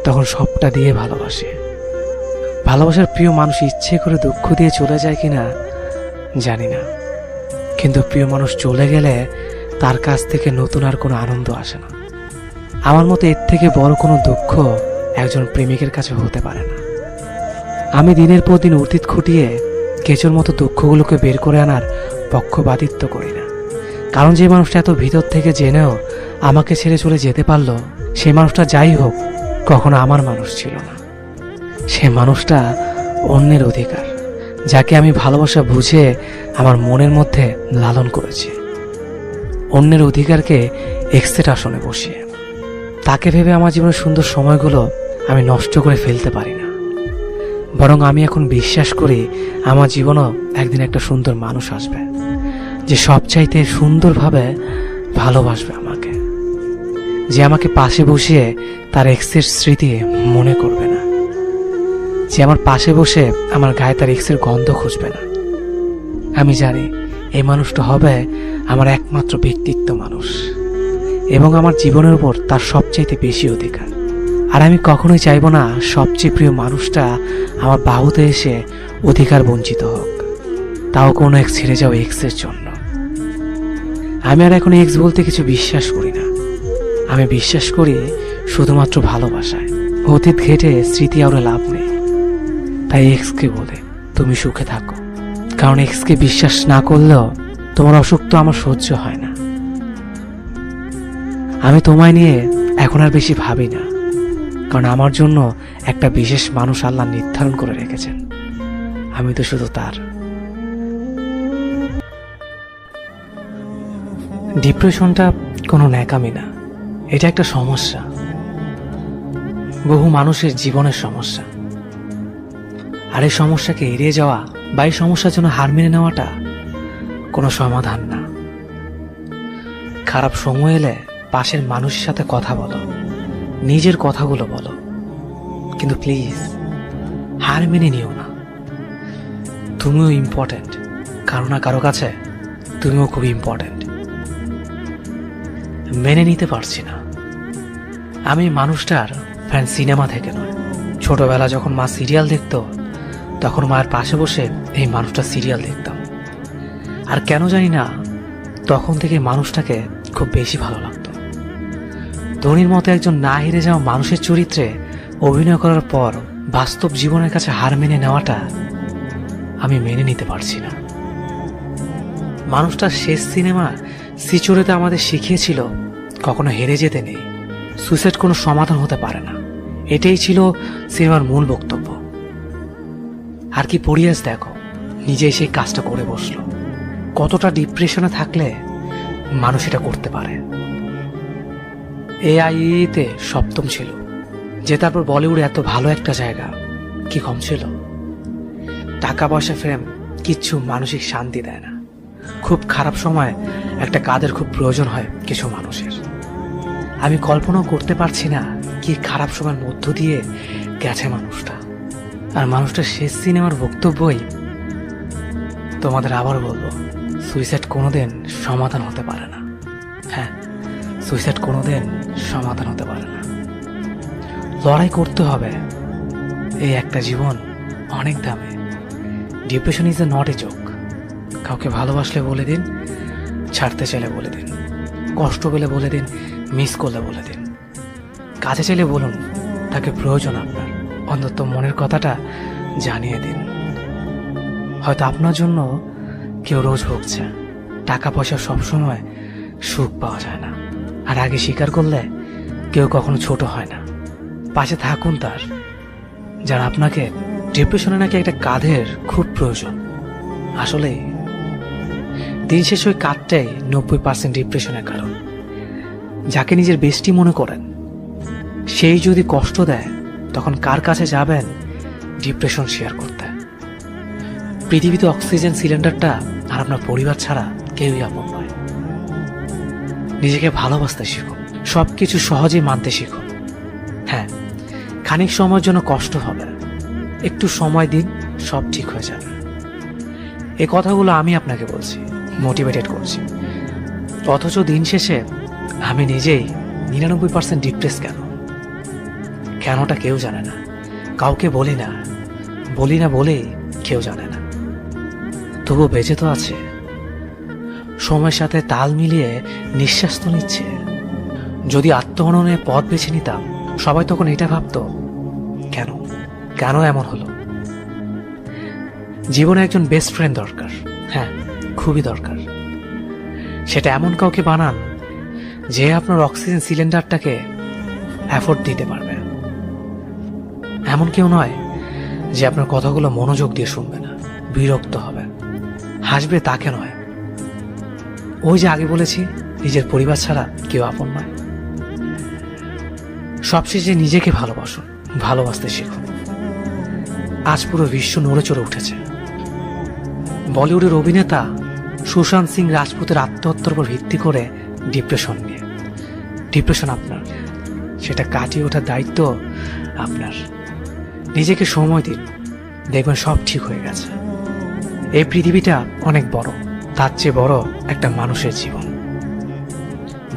তখন সবটা দিয়ে ভালোবাসি। ভালোবাসার প্রিয় মানুষ ইচ্ছে করে দুঃখ দিয়ে চলে যায় কিনা জানি না, কিন্তু প্রিয় মানুষ চলে গেলে তার কাছ থেকে নতুন আর কোনো আনন্দ আসে না। আমার মতে এর থেকে বড় কোনো দুঃখ একজন প্রেমিকের কাছে হতে পারে না। আমি দিনের পর দিন অতীত খুঁটিয়ে কেঁচোর মতো দুঃখগুলোকে বের করে আনার পক্ষপাতিত্ব করি না। কারণ যে মানুষটা এত ভিতর থেকে জেনেও আমাকে ছেড়ে চলে যেতে পারলো, সেই মানুষটা যাই হোক কখনো আমার মানুষ ছিল না। সে মানুষটা অন্যের অধিকার, যাকে আমি ভালোবাসা বুঝে আমার মনের মধ্যে লালন করেছি। অন্যের অধিকারকে এক্সের আসনে বসিয়ে তাকে ভেবে আমার জীবনের সুন্দর সময়গুলো আমি নষ্ট করে ফেলতে পারি না। বরং আমি এখন বিশ্বাস করি আমার জীবনও একদিন একটা সুন্দর মানুষ আসবে, যে সবচাইতে সুন্দরভাবে ভালোবাসবে আমাকে, যে আমাকে পাশে বসিয়ে তার এক্সের স্মৃতি মনে করবে না, যে আমার পাশে বসে আমার গায়ে তার এক্সের গন্ধ খুঁজবে না। আমি জানি এই মানুষটা হবে আমার একমাত্র ব্যক্তিত্ব মানুষ, এবং আমার জীবনের উপর তার সবচাইতে বেশি অধিকার। আর আমি কখনোই চাইবো না সবচেয়ে প্রিয় মানুষটা আমার বাহুতে এসে অধিকার বঞ্চিত হোক, তাও কোনো এক্স ছেড়ে যাও এক্সের জন্য। আমি আর এখন এক্স বলতে কিছু বিশ্বাস করি না। আমি বিশ্বাস করি শুধুমাত্র ভালোবাসায়। অতীত ঘেটে স্মৃতি আর লাভ নেই। তাই এক্সকে বলে তুমি সুখে থাকো, কারণ এক্সকে বিশ্বাস না করলেও তোমার অসুখ তো আমার সহ্য হয় না। আমি তোমায় নিয়ে এখন আর বেশি ভাবি না, কারণ আমার জন্য একটা বিশেষ মানুষ আল্লাহ নির্ধারণ করে রেখেছেন। আমি তো শুধু তার। ডিপ্রেশনটা কোনো ন্যাকামি না, এটা একটা সমস্যা, বহু মানুষের জীবনের সমস্যা। আর এই সমস্যাকে এড়িয়ে যাওয়া বা এই সমস্যার জন্য হার মেনে নেওয়াটা কোনো সমাধান না। খারাপ সময় এলে পাশের মানুষের সাথে কথা বলো, নিজের কথাগুলো বলো, কিন্তু প্লিজ হার মেনে নিও না। তুমিও ইম্পর্ট্যান্ট, কারো না কারো কাছে তুমিও খুব ইম্পর্ট্যান্ট। মেনে নিতে পারছি না আমি মানুষটার ফ্যান সিনেমা থেকে নয়। ছোটবেলা যখন মা সিরিয়াল দেখতো তখন মায়ের পাশে বসে এই মানুষটা সিরিয়াল দেখতাম, আর কেন জানি না তখন থেকে মানুষটাকে খুব বেশি ভালো লাগতো। ধোনির মতো একজন না হেরে যাওয়া মানুষের চরিত্রে অভিনয় করার পর বাস্তব জীবনের কাছে হার মেনে নেওয়াটা আমি মেনে নিতে পারছি না। মানুষটার শেষ সিনেমা সিচুরেতে আমাদের শিখিয়েছিল কখনো হেরে যেতে নেই, সুইসাইড কোনো সমাধান হতে পারে না। এটাই ছিল সিনেমার মূল বক্তব্য। আর কি পরিয়াস দেখো, নিজেই সেই কাজটা করে বসলো। কতটা ডিপ্রেশনে থাকলে মানুষ এটা করতে পারে। AIE-তে সপ্তম ছিল, যে তারপর বলিউডে এত ভালো একটা জায়গা, কি কম ছিল? টাকা পয়সা ফ্রেম কিচ্ছু মানসিক শান্তি দেয় না। খুব খারাপ সময় একটা কাজের খুব প্রয়োজন হয় কিছু মানুষের। আমি কল্পনাও করতে পারছি না কি খারাপ সময়ের মধ্য দিয়ে গেছে মানুষটা। আর মানুষটার শেষ সিনেমার বক্তব্যই তোমাদের আবার বলবো, সুইসাইড কোনোদিন সমাধান হতে পারে না। হ্যাঁ, সুইসাইড কোনোদিন সমাধান হতে পারে না। লড়াই করতে হবে। এই একটা জীবন অনেক দামি। Depression is a not a joke. কাউকে ভালোবাসলে বলে দিন, ছাড়তে চাইলে বলে দিন, কষ্ট পেলে বলে দিন, মিস করলে বলে দিন, কাছে চাইলে বলুন তাকে প্রয়োজন আপনার। অন্তত মনের কথাটা জানিয়ে দিন। হয়তো আপনার জন্য কেউ রোজ ভুগছে। টাকা পয়সা সবসময় সুখ পাওয়া যায় না, আর আগে স্বীকার করলে কেউ কখনো ছোট হয় না। পাশে থাকুন তার, যারা আপনাকে। ডিপ্রেশনে নাকি একটা কাঁধের খুব প্রয়োজন। আসলে দিন শেষ ওই কাঁধটাই 90% ডিপ্রেশনের কারণ। যাকে নিজের বেস্টি মনে করেন সেই যদি কষ্ট দেয়, তখন কার কাছে যাবেন ডিপ্রেশন শেয়ার করতে? পৃথিবীতে অক্সিজেন সিলিন্ডারটা আর আপনার পরিবার ছাড়া কেউই আপন নয়। নিজেকে ভালোবাসতে শিখুন, সবকিছু সহজেই মানতে শিখুন। হ্যাঁ, খানিক সময়ের জন্য কষ্ট হবে, একটু সময় দিন, সব ঠিক হয়ে যাবে। এই কথাগুলো আমি আপনাকে বলছি, মোটিভেটেড করছি। অথচ দিন শেষে আমি নিজেই 99% ডিপ্রেস। কেনটা কেউ জানে না, কাউকে বলি না বলেই কেউ জানে না। তবুও বেঁচে তো আছে, সময়ের সাথে তাল মিলিয়ে নিঃশ্বাস তো নিচ্ছে। যদি আত্মহননের পথ বেছে নিতাম, সবাই তখন এটা ভাবতো কেন এমন হলো। জীবনে একজন বেস্ট ফ্রেন্ড দরকার। হ্যাঁ, খুবই দরকার। সেটা এমন কাউকে বানান যে আপনার অক্সিজেন সিলিন্ডারটাকে অ্যাফোর্ড দিতে পারবে। এমন কেউ নয় যে আপনার কথাগুলো মনোযোগ দিয়ে শুনবে না, বিরক্ত হবে, হাসবে, তাকে নয়। ওই যে আগে বলেছি, নিজের পরিবার ছাড়া কেউ আপন নয়। সবশেষে নিজেকে ভালোবাসুন, ভালোবাসতে শিখুন। আজ পুরো বিশ্ব নড়ে চড়ে উঠেছে বলিউডের অভিনেতা সুশান্ত সিং রাজপুতের আত্মহত্যার উপর ভিত্তি করে ডিপ্রেশন নিয়ে। ডিপ্রেশন আপনার, সেটা কাটিয়ে ওঠার দায়িত্ব আপনার। নিজেকে সময় দিন, দেখবেন সব ঠিক হয়ে গেছে। এই পৃথিবীটা অনেক বড়, তার চেয়ে বড় একটা মানুষের জীবন।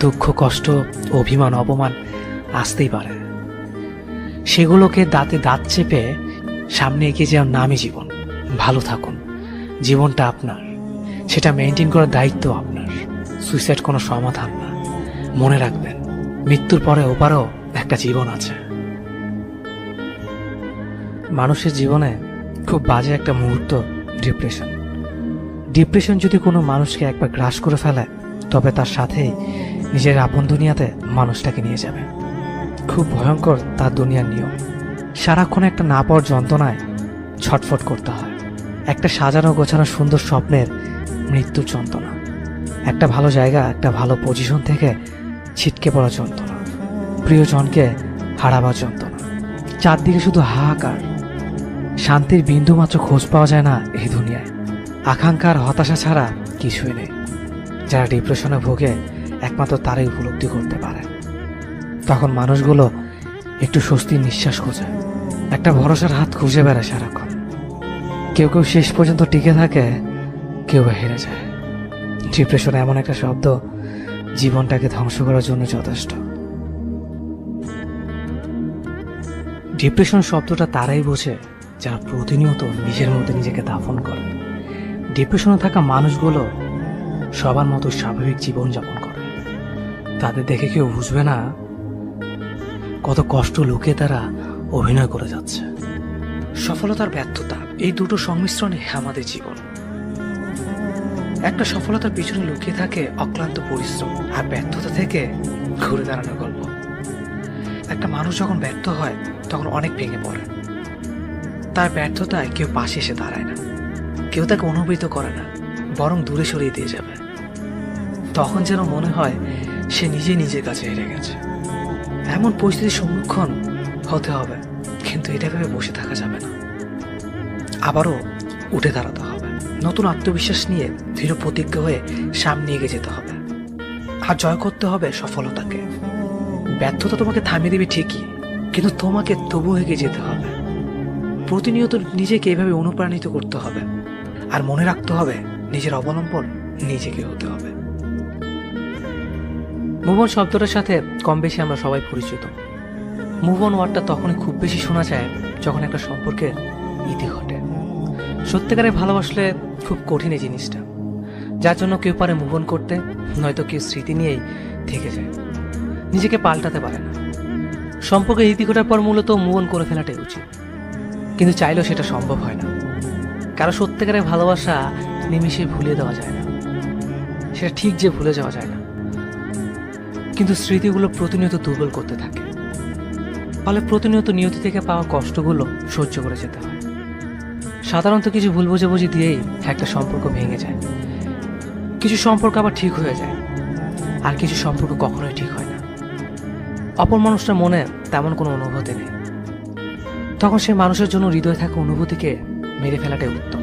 দুঃখ, কষ্ট, অভিমান, অপমান আসতেই পারে, সেগুলোকে দাঁতে দাঁত চেপে সামনে এগিয়ে যাওয়ার নামই জীবন। ভালো থাকুন, জীবনটা আপনার, সেটা মেনটেন করার দায়িত্ব আপনার। সুইসাইড কোনো সমাধান না। মনে রাখবেন, মৃত্যুর পরে ওপারেও একটা জীবন আছে। মানুষের জীবনে খুব বাজে একটা মুহূর্ত ডিপ্রেশন। ডিপ্রেশন যদি কোনো মানুষকে একবার গ্রাস করে ফেলে, তবে তার সাথেই নিজের আপন দুনিয়াতে মানুষটাকে নিয়ে যাবে। খুব ভয়ঙ্কর তার দুনিয়ার নিয়ম। সারাক্ষণ একটা না পাওয়ার যন্ত্রণায় ছটফট করতে হয়। একটা সাজানো গোছানো সুন্দর স্বপ্নের মৃত্যুর যন্ত্রণা। একটা ভালো জায়গা, একটা ভালো পজিশন থেকে ছিটকে পড়া যন্ত্রণা। প্রিয়জনকে হারাবার যন্ত্রণা। চারদিকে শুধু হাহাকার। শান্তির বিন্দু মাত্র খোঁজ পাওয়া যায় না এই দুনিয়ায়। আকাঙ্ক্ষার হতাশা ছাড়া কিছুই নেই। যারা ডিপ্রেশনে ভোগে, একমাত্র তারাই উপলব্ধি করতে পারে। তখন মানুষগুলো একটু স্বস্তির নিঃশ্বাস খোঁজে, একটা ভরসার হাত খুঁজে বেড়ায় সারাক্ষণ। কেউ কেউ শেষ পর্যন্ত টিকে থাকে, কেউ হেরে যায়। ডিপ্রেশন এমন একটা শব্দ, জীবনটাকে ধ্বংস করার জন্য যথেষ্ট। ডিপ্রেশন শব্দটা তারাই বোঝে যারা প্রতিনিয়ত নিজের মধ্যে নিজেকে দাফন করে। ডিপ্রেশনে থাকা মানুষগুলো সবার মতো স্বাভাবিক জীবনযাপন করে। তাদের দেখে কেউ বুঝবে না কত কষ্ট লুকিয়ে তারা অভিনয় করে যাচ্ছে। সফলতার ব্যর্থতা, এই দুটো সংমিশ্রণে আমাদের জীবন। একটা সফলতার পিছনে লুকিয়ে থাকে অক্লান্ত পরিশ্রম, আর ব্যর্থতা থেকে ঘুরে দাঁড়ানোর গল্প। একটা মানুষ যখন ব্যর্থ হয়, তখন অনেক ভেঙে পড়ে। তার ব্যর্থতায় কেউ পাশে এসে দাঁড়ায় না, কেউ তাকে অনুভূত করে না, বরং দূরে সরিয়ে দিয়ে যাবে। তখন যেন মনে হয় সে নিজে নিজের কাছে হেরে গেছে। এমন পরিস্থিতির সম্মুখীন হতে হবে, কিন্তু এটা ভেবে বসে থাকা যাবে না। আবারও উঠে দাঁড়াতে হবে, নতুন আত্মবিশ্বাস নিয়ে দৃঢ় প্রতিজ্ঞ হয়ে সামনে এগিয়ে যেতে হবে। আর জয় করতে হবে সফলতাকে। ব্যর্থতা তোমাকে থামিয়ে দেবে ঠিকই, কিন্তু তোমাকে তবু এগিয়ে যেতে হবে। প্রতিনিয়ত নিজেকে এভাবে অনুপ্রাণিত করতে হবে, আর মনে রাখতে হবে নিজের অবলম্বন নিজেকে হতে হবে। মুভ অন শব্দটার সাথে কম বেশি আমরা সবাই পরিচিত। মুভ অন ওয়ার্ডটা তখনই খুব বেশি শোনা যায় যখন একটা সম্পর্কের ইতি ঘটে। সত্যিকারে ভালোবাসলে খুব কঠিন এই জিনিসটা, যার জন্য কেউ পারে মুভ অন করতে, নয়তো কেউ স্মৃতি নিয়েই থেকে যায়, নিজেকে পাল্টাতে পারে না। সম্পর্কের ইতি ঘটার পর মূলত মুভ অন করে ফেলাটাই উচিত, কিন্তু চাইলেও সেটা সম্ভব হয় না। কারণ সত্যিকারের ভালোবাসা নিমিষে ভুলে দেওয়া যায় না। সেটা ঠিক যে ভুলে যাওয়া যায় না, কিন্তু স্মৃতিগুলো প্রতিনিয়ত দুর্বল করতে থাকে। ফলে প্রতিনিয়ত নিয়তি থেকে পাওয়া কষ্টগুলো সহ্য করে যেতে হয়। সাধারণত কিছু ভুল বোঝাবুঝি দিয়েই একটা সম্পর্ক ভেঙে যায়। কিছু সম্পর্ক আবার ঠিক হয়ে যায়, আর কিছু সম্পর্ক কখনোই ঠিক হয় না। অপর মানুষটার মনে তেমন কোনো অনুভূতি নেই, তখন সেই মানুষের জন্য হৃদয়ে থাকা অনুভূতিকে মেরে ফেলাটাই উত্তম।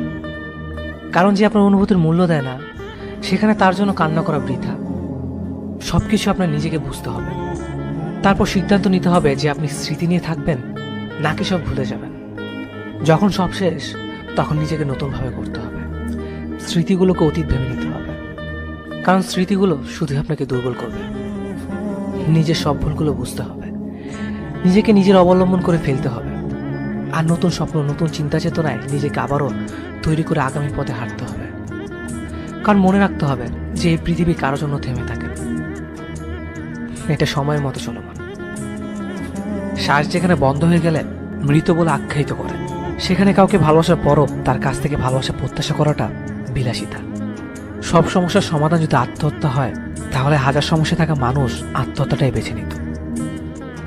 কারণ যে আপনার অনুভূতির মূল্য দেয় না, সেখানে তার জন্য কান্না করা বৃথা। সবকিছু আপনার নিজেকে বুঝতে হবে, তারপর সিদ্ধান্ত নিতে হবে যে আপনি স্মৃতি নিয়ে থাকবেন নাকি সব ভুলে যাবেন। যখন সব শেষ, তখন নিজেকে নতুনভাবে করতে হবে। স্মৃতিগুলোকে অতীত ভেবে নিতে হবে, কারণ স্মৃতিগুলো শুধু আপনাকে দুর্বল করবে। নিজের সব ভুলগুলো বুঝতে হবে, নিজেকে নিজের অবলম্বন করে ফেলতে হবে, আর নতুন স্বপ্ন, নতুন চিন্তা চেতনায় নিজেকে আবারও তৈরি করে আগামী পথে হাঁটতে হবে। কারণ মনে রাখতে হবে যে এই পৃথিবী কারোর জন্য থেমে থাকে, এটা সময়ের মতো চলমান। শ্বাস যেখানে বন্ধ হয়ে গেলে মৃত বলে আখ্যায়িত করে, সেখানে কাউকে ভালোবাসার পরও তার কাছ থেকে ভালোবাসা প্রত্যাশা করাটা বিলাসিতা। সব সমস্যার সমাধান যদি আত্মহত্যা হয়, তাহলে হাজার সমস্যা থাকা মানুষ আত্মহত্যাটাই বেছে নিত।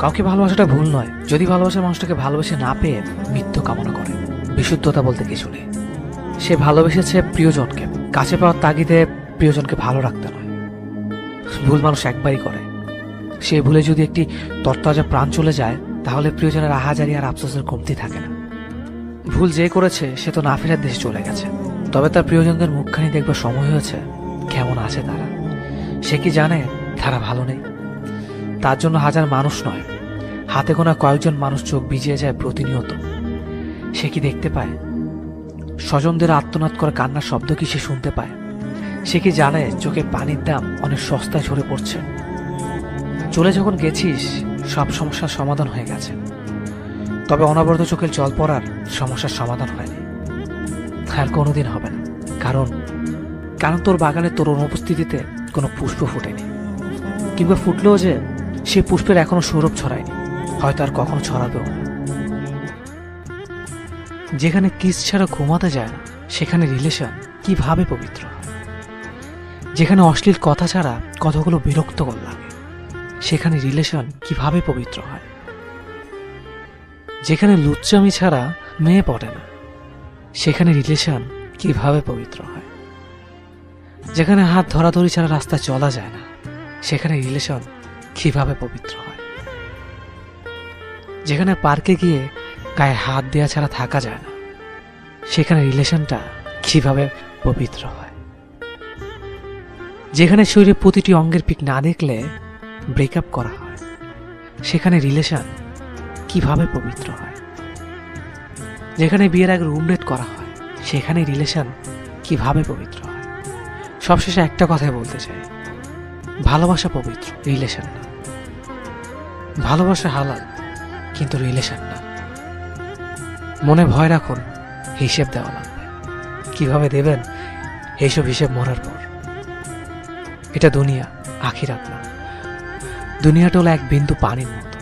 কাউকে ভালোবাসাটা ভুল নয়, যদি ভালোবাসার মানুষটাকে ভালোবেসে না পেয়ে মৃত্যু কামনা করে। বিশুদ্ধতা বলতে কিছু নেই। সে ভালোবেসেছে প্রিয়জনকে, কাছে পাওয়ার তাগিদে প্রিয়জনকে ভালো রাখতে নয়। ভুল মানুষ একবারই করে, সে ভুলে যদি একটি তরতাজা প্রাণ চলে যায়, তাহলে প্রিয়জনের আহাজারি আর আফসোসের কমতি থাকে না। ভুল যে করেছে সে তো না ফেরার দেশে চলে গেছে, তবে তার প্রিয়জনদের মুখখানি দেখবার সময় হয়েছে কেমন আছে তারা। সে কি জানে তারা ভালো নেই? তার জন্য হাজার মানুষ নয়, হাতে গোনা কয়েকজন মানুষ চোখ ভিজিয়ে যায় প্রতিনিয়ত। সে কি দেখতে পায়? স্বজনদের আর্তনাদ করে কান্নার শব্দ কি সে শুনতে পায়? সে কি জানে চোখে পানির দাম অনেক সস্তায় ঝরে পড়ছে? চলে যখন গেছিস সব সমস্যার সমাধান হয়ে গেছে, তবে অনবরত চোখের জল পড়ার সমস্যার সমাধান হয়নি, আর কোনোদিন হবে না। কারণ কারণ তোর বাগানে তোর অনুপস্থিতিতে কোনো পুষ্প ফুটেনি, কিংবা ফুটলেও যে সে পুষ্পের এখনো সৌরভ ছড়ায়নি, হয়তো আর কখনো ছড়াবেও না। যেখানে কিস ছাড়া ঘুমাতে যায় না সেখানে রিলেশন কিভাবে পবিত্র হয়? যেখানে অশ্লীল কথা ছাড়া কথাগুলো বিরক্তকর লাগে সেখানে রিলেশন কিভাবে পবিত্র হয়? যেখানে লুচ্চামি ছাড়া মেয়ে পড়ে না সেখানে রিলেশন কিভাবে পবিত্র হয়? যেখানে হাত ধরাধরি ছাড়া রাস্তায় চলা যায় না সেখানে রিলেশন কিভাবে পবিত্র হয়? যেখানে পার্কে গিয়ে গায়ে হাত দেওয়া ছাড়া থাকা যায় না সেখানে রিলেশনটা কিভাবে পবিত্র হয়? যেখানে শরীরের প্রতিটি অঙ্গের পিক না দেখলে ব্রেকআপ করা হয় সেখানে রিলেশন কিভাবে পবিত্র হয়? যেখানে বিয়ের আগে রুম ডেট করা হয় সেখানে রিলেশন কিভাবে পবিত্র হয়? সবশেষে একটা কথাই বলতে চাই, ভালোবাসা পবিত্র, রিলেশন না। ভালোবাসা হালাল, কিন্তু রিলেশন না। মনে ভয় রাখুন, হিসেব দেওয়া লাগবে। কিভাবে দেবেন এইসব হিসেব মরার পর। এটা দুনিয়া, আখিরাত না। দুনিয়াটা হলো এক বিন্দু পানির মতো,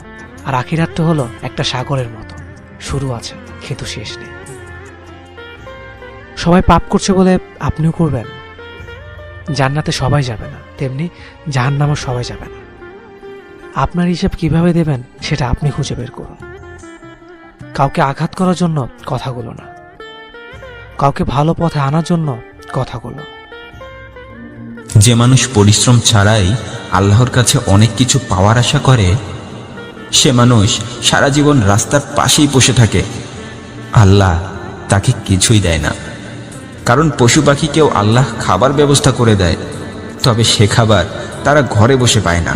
আর আখিরাতটা হলো একটা সাগরের মতো, শুরু আছে কিন্তু শেষ নেই। সবাই পাপ করছে বলে আপনিও করবেন? জান্নাতে সবাই যাবে না, তেমনি জাহান্নামে সবাই যাবে না। আপনার হিসেব কিভাবে দেবেন সেটা আপনি খুঁজে বের করুন। কাউকে আঘাত করার জন্য কথাগুলো না, কাউকে ভালো পথে আনার জন্য কথাগুলো। যে মানুষ পরিশ্রম ছাড়াই আল্লাহর কাছে অনেক কিছু পাওয়ার আশা করে, সে মানুষ সারা জীবন রাস্তার পাশেই বসে থাকে, আল্লাহ তাকে কিছুই দেয় না। কারণ পশু পাখিকেও আল্লাহ খাবার ব্যবস্থা করে দেয়, তবে সে খাবার তারা ঘরে বসে পায় না।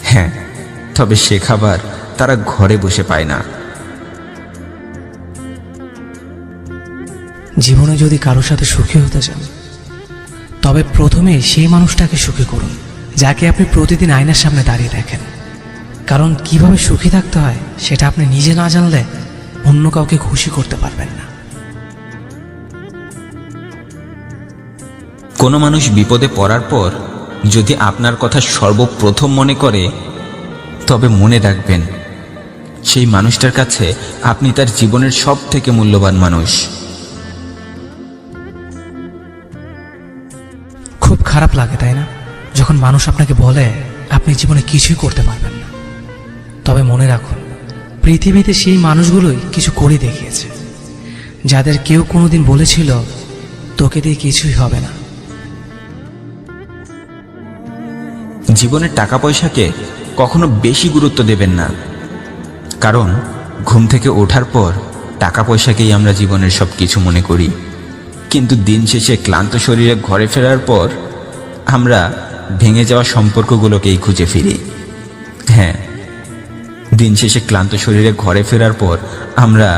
হ্যাঁ, তবে সে খাবার তারা ঘরে বসে পায় না। জীবনে যদি কারোর সাথে সুখী হতে চান তবে প্রথমে সেই মানুষটাকে সুখী করুন যাকে আপনি প্রতিদিন আয়নার সামনে দাঁড়িয়ে দেখেন। কারণ কিভাবে সুখী থাকতে হয় সেটা আপনি নিজে না জানলে অন্য কাউকে খুশি করতে পারবেন না। কোনো মানুষ বিপদে পড়ার পর যদি আপনার কথা সর্বপ্রথম মনে করে, তবে মনে রাখবেন সেই মানুষটার কাছে আপনি তার জীবনের সব থেকে মূল্যবান মানুষ। খুব খারাপ লাগে, তাই না, যখন মানুষ আপনাকে বলে আপনি জীবনে কিছুই করতে পারবেন না। তবে মনে রাখুন, পৃথিবীতে সেই মানুষগুলোই কিছু করে দেখিয়েছে, যাদের কেউ কোনোদিন বলেছিল তোকে দিয়ে কিছুই হবে না। জীবনের টাকা পয়সাকে কখনো বেশি গুরুত্ব দেবেন না, কারণ ঘুম থেকে ওঠার পর টাকা পয়সাকেই আমরা জীবনের সব কিছু মনে করি, কিন্তু দিন শেষে ক্লান্ত শরীরে ঘরে ফেরার পর আমরা ভেঙে যাওয়া সম্পর্কগুলোকেই খুঁজে ফিরি। হ্যাঁ, দিন শেষে ক্লান্ত শরীরে ঘরে ফেরার পর আমরা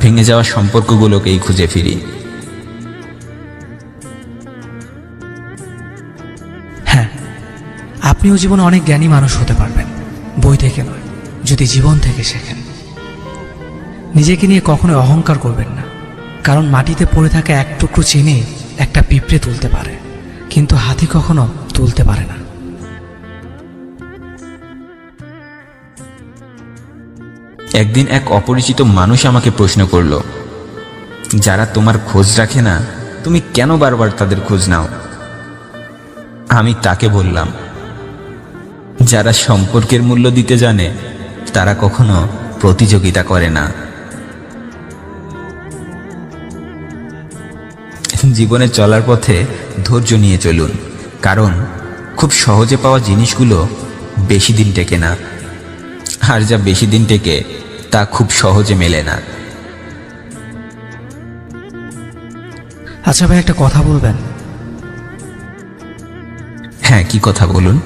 ভেঙে যাওয়া সম্পর্কগুলোকেই খুঁজে ফিরি। হ্যাঁ, আপনিও জীবনে অনেক জ্ঞানী মানুষ হতে পারবেন, বই থেকে নয়, যদি জীবন থেকে শেখেন। নিজেকে নিয়ে কখনো অহংকার করবেন না, কারণ মাটিতে পড়ে থাকা এক টুকরো চিনি একটা পিঁপড়ে তুলতে পারে, কিন্তু হাতি কখনো তুলতে পারে না। একদিন এক অপরিচিত মানুষ আমাকে প্রশ্ন করল, যারা তোমার খোঁজ রাখে না তুমি কেন বারবার তাদের খোঁজ নাও? আমি তাকে বললাম, যারা সম্পর্কের মূল্য দিতে জানে তারা কখনো প্রতিযোগিতা করে না। জীবনে চলার পথে ধৈর্য নিয়ে চলুন, কারণ খুব সহজে পাওয়া জিনিসগুলো বেশি দিন টেকে না, আর যা বেশি দিন টেকে তা খুব সহজে মেলে না। আচ্ছা ভাই, একটা কথা বলবেন? হ্যাঁ, কি কথা বলুন?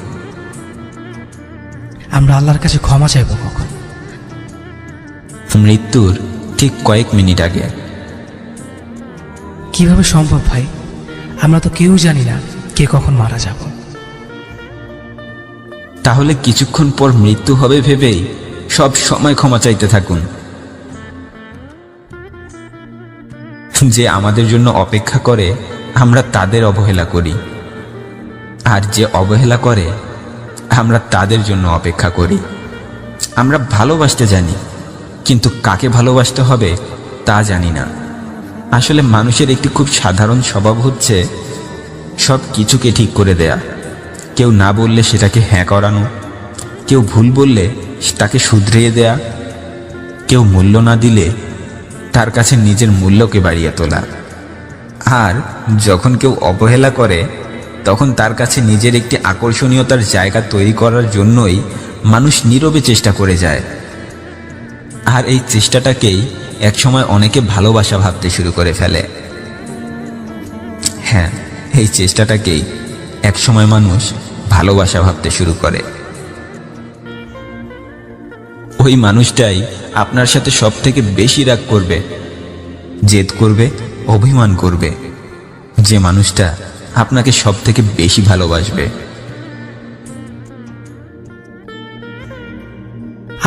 আমরা আল্লাহর কাছে ক্ষমা চাইব কখন? মৃত্যুর ঠিক কয়েক মিনিট আগে। কিভাবে সম্ভব ভাই? আমরা তো কেউ জানি না কে কখন মারা যাব। তাহলে কিছুক্ষণ পর মৃত্যু হবে ভেবেই সব সময় ক্ষমা চাইতে থাকুন। যে আমাদের জন্য অপেক্ষা করে আমরা তাদের অবহেলা করি, আর যে অবহেলা করে আমরা তাদের জন্য অপেক্ষা করি। আমরা ভালোবাসতে জানি, কিন্তু কাকে ভালোবাসতে হবে তা জানি না। আসলে মানুষের একটি খুব সাধারণ স্বভাব হচ্ছে সব কিছুকে ঠিক করে দেয়া। কেউ না বললে সেটাকে হ্যাঁ করানো, কেউ ভুল বললে তাকে শুধরিয়ে দেয়া, কেউ মূল্য না দিলে তার কাছে নিজের মূল্যকে বাড়িয়ে তোলা। আর যখন কেউ অবহেলা করে তখন তার কাছে নিজের একটি আকর্ষণীয়তার জায়গা তৈরি করার জন্যই মানুষ নীরবে চেষ্টা করে যায়। আর এই চেষ্টাটাকেই একসময় অনেকে ভালোবাসা ভাবতে শুরু করে ফেলে। হ্যাঁ, এই চেষ্টাটাকেই একসময় মানুষ ভালোবাসা ভাবতে শুরু করে। ওই মানুষটাই আপনার সাথে সব থেকে বেশি রাগ করবে, জেদ করবে, অভিমান করবে, যে মানুষটা আপনাকে সব থেকে বেশি ভালোবাসবে।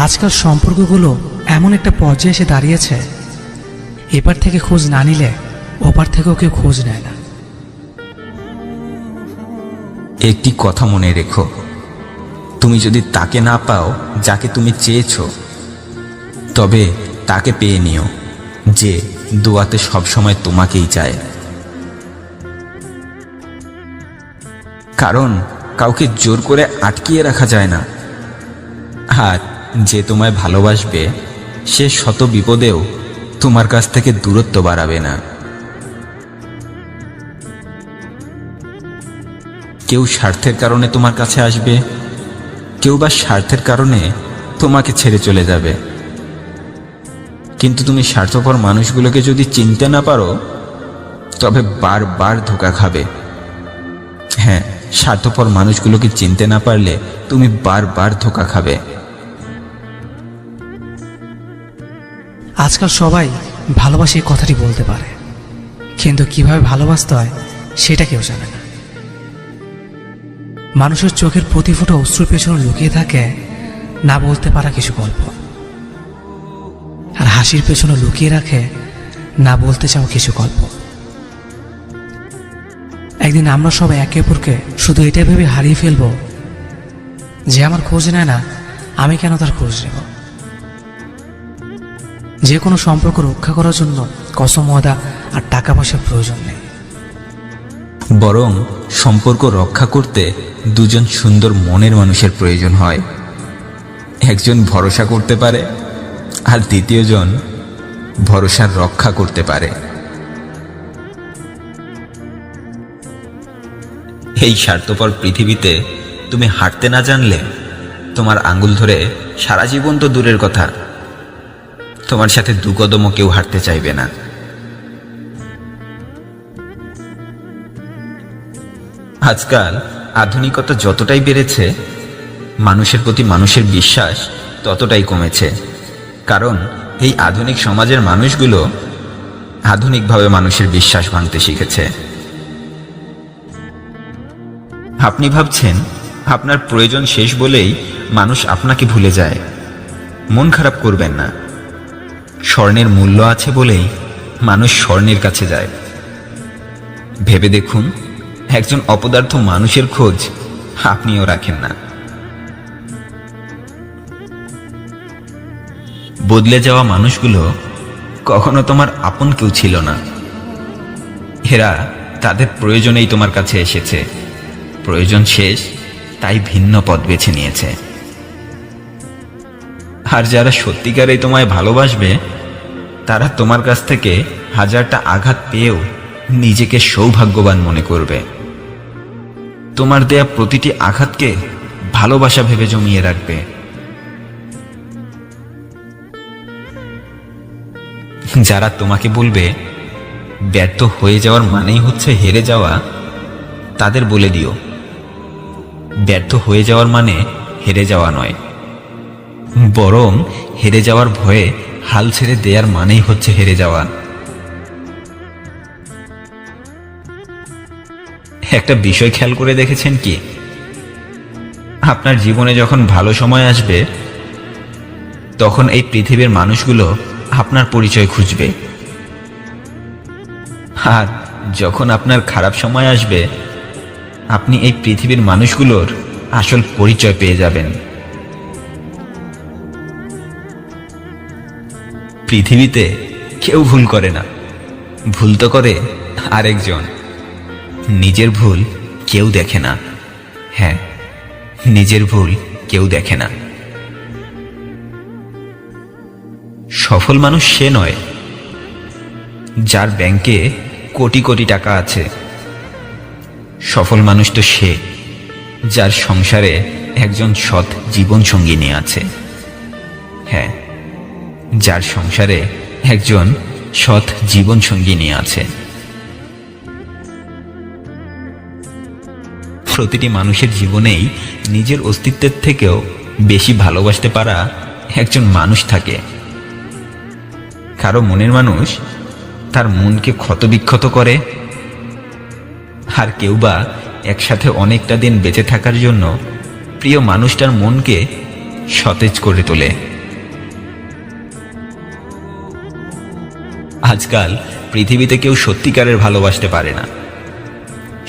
আজকাল সম্পর্কগুলো এমন একটা পর্যায়ে এসে দাঁড়িয়েছে, এপার থেকে খোঁজ না নিলে ওপার থেকেও কেউ খোঁজ নেয় না। একটি কথা মনে রেখো, তুমি যদি তাকে না পাও যাকে তুমি চেয়েছো, তবে তাকে পেয়ে নিও যে দোয়াতে সবসময় তোমাকেই চায়। কারণ কাউকে জোর করে আটকিয়ে রাখা যায় না, আর যে তোমায় ভালোবাসবে সে শত বিপদেও তোমার কাছ থেকে দূরত্ব বাড়াবে না। কেউ স্বার্থের কারণে তোমার কাছে আসবে, কেউ বা স্বার্থের কারণে তোমাকে ছেড়ে চলে যাবে। কিন্তু তুমি স্বার্থপর মানুষগুলোকে যদি চিনতে না পারো তবে বারবার ধোঁকা খাবে। হ্যাঁ, স্বার্থপর মানুষগুলোকে চিনতে না পারলে তুমি বারবার ধোঁকা খাবে। আজকাল সবাই ভালোবাসে এই কথাটি বলতে পারে, কিন্তু কিভাবে ভালোবাসতে হয় সেটা কেউ জানে না। মানুষের চোখের প্রতি ফোঁটা অশ্রুর পেছনে লুকিয়ে থাকে না বলতে পারা কিছু গল্প, আর হাসির পেছনে লুকিয়ে রাখে না বলতে চাওয়া কিছু গল্প। একদিন আমরা সবাই একে অপরকে শুধু এটা ভেবে হারিয়ে ফেলব যে আমার খোঁজ নেয় না, আমি কেন তার খোঁজ নেব। যে কোনো সম্পর্ক রক্ষা করার জন্য কসম ওয়াদা আর টাকা পয়সার প্রয়োজন নেই, বরং সম্পর্ক রক্ষা করতে দুজন সুন্দর মনের মানুষের প্রয়োজন হয়। একজন ভরসা করতে পারে আর দ্বিতীয়জন ভরসার রক্ষা করতে পারে। এই স্বার্থপর পৃথিবীতে তুমি হাঁটতে না জানলে তোমার আঙ্গুল ধরে সারা জীবন তো দূরের কথা, তোমার সাথে দু কদমও কেউ হাঁটতে চাইবে না। আজকাল আধুনিকতা যতটাই বেড়েছে, মানুষের প্রতি মানুষের বিশ্বাস ততটাই কমেছে। কারণ এই আধুনিক সমাজের মানুষগুলো আধুনিকভাবে মানুষের বিশ্বাস ভাঙতে শিখেছে। আপনি ভাবছেন আপনার প্রয়োজন শেষ বলেই মানুষ আপনাকে ভুলে যায়। মন খারাপ করবেন না, স্বর্ণের মূল্য আছে বলেই মানুষ স্বর্ণের কাছে যায়। ভেবে দেখুন, একজন অপদার্থ মানুষের খোঁজ আপনিও রাখেন না। বদলে যাওয়া মানুষগুলো কখনো তোমার আপন কেউ ছিল না। এরা তাদের প্রয়োজনেই তোমার কাছে এসেছে, প্রয়োজন শেষ তাই ভিন্ন পথ বেছে নিয়েছে। আর যারা সত্যিকারেই তোমায় ভালোবাসবে তারা তোমার কাছ থেকে হাজারটা আঘাত পেয়েও নিজেকে সৌভাগ্যবান মনে করবে। তোমার দেয়া প্রতিটি আঘাতকে ভালোবাসা ভেবে জমিয়ে রাখবে। যারা তোমাকে বলবে ব্যর্থ হয়ে যাওয়ার মানেই হচ্ছে হেরে যাওয়া, তাদের বলে দিও ব্যর্থ হয়ে যাওয়ার মানে হেরে যাওয়া নয়, বরং হেরে যাওয়ার ভয়ে হাল ছেড়ে দেওয়ার মানেই হচ্ছে হেরে যাওয়া। একটা বিষয় খেয়াল করে দেখেছেন কি, আপনার জীবনে যখন ভালো সময় আসবে তখন এই পৃথিবীর মানুষগুলো আপনার পরিচয় খুঁজবে, আর যখন আপনার খারাপ সময় আসবে আপনি এই পৃথিবীর মানুষগুলোর আসল পরিচয় পেয়ে যাবেন। পৃথিবীতে কেউ ভুল করে না, ভুল তো করে আরেকজন। নিজের ভুল কেউ দেখে না, হ্যাঁ, নিজের ভুল কেউ দেখে না। সফল মানুষ সে নয় যার ব্যাংকে কোটি কোটি টাকা আছে, সফল মানুষ তো সে যার সংসারে একজন সৎ জীবন সঙ্গিনী আছে, হ্যাঁ, যার সংসারে একজন সৎ জীবন সঙ্গিনী আছে। প্রতিটি মানুষের জীবনেই নিজের অস্তিত্বের থেকেও বেশি ভালোবাসতে পারা একজন মানুষ থাকে। কারো মনের মানুষ তার মনকে ক্ষতবিক্ষত করে, আর কেউ বা একসাথে অনেকটা দিন বেঁচে থাকার জন্য প্রিয় মানুষটার মনকে সতেজ করে তোলে। আজকাল পৃথিবীতে কেউ সত্যিকারের ভালোবাসতে পারে না,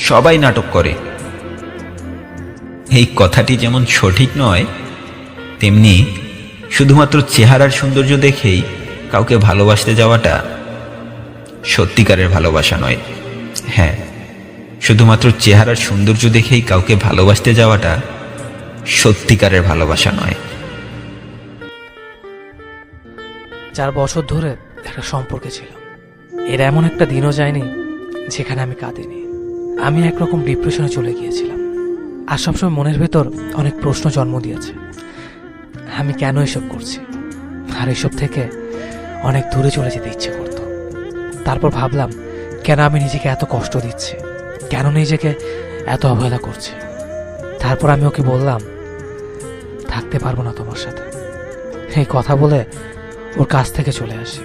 সবাই নাটক করে। এই কথাটি যেমন সঠিক নয়, তেমনি শুধুমাত্র চেহারার সৌন্দর্য দেখেই কাউকে ভালোবাসতে যাওয়াটা সত্যিকারের ভালোবাসা নয়। হ্যাঁ, শুধুমাত্র চেহারার সৌন্দর্য দেখেই কাউকে ভালোবাসতে যাওয়াটা সত্যিকারের ভালোবাসা নয়। 4 বছর ধরে একটা সম্পর্কে ছিলাম, এর এমন একটা দিনও যায়নি যেখানে আমি কাঁদিনি। আমি একরকম ডিপ্রেশনে চলে গিয়েছিলাম, আর সবসময় মনের ভেতর অনেক প্রশ্ন জন্ম দিয়েছে, আমি কেন এসব করছি, আর এসব থেকে অনেক দূরে চলে যেতে ইচ্ছে করত। তারপর ভাবলাম, কেন আমি নিজেকে এত কষ্ট দিচ্ছি, কেন নিজেকে এত অবহেলা করছি। তারপর আমি ওকে বললাম, থাকতে পারবো না তোমার সাথে। এই কথা বলে ওর কাছ থেকে চলে আসি।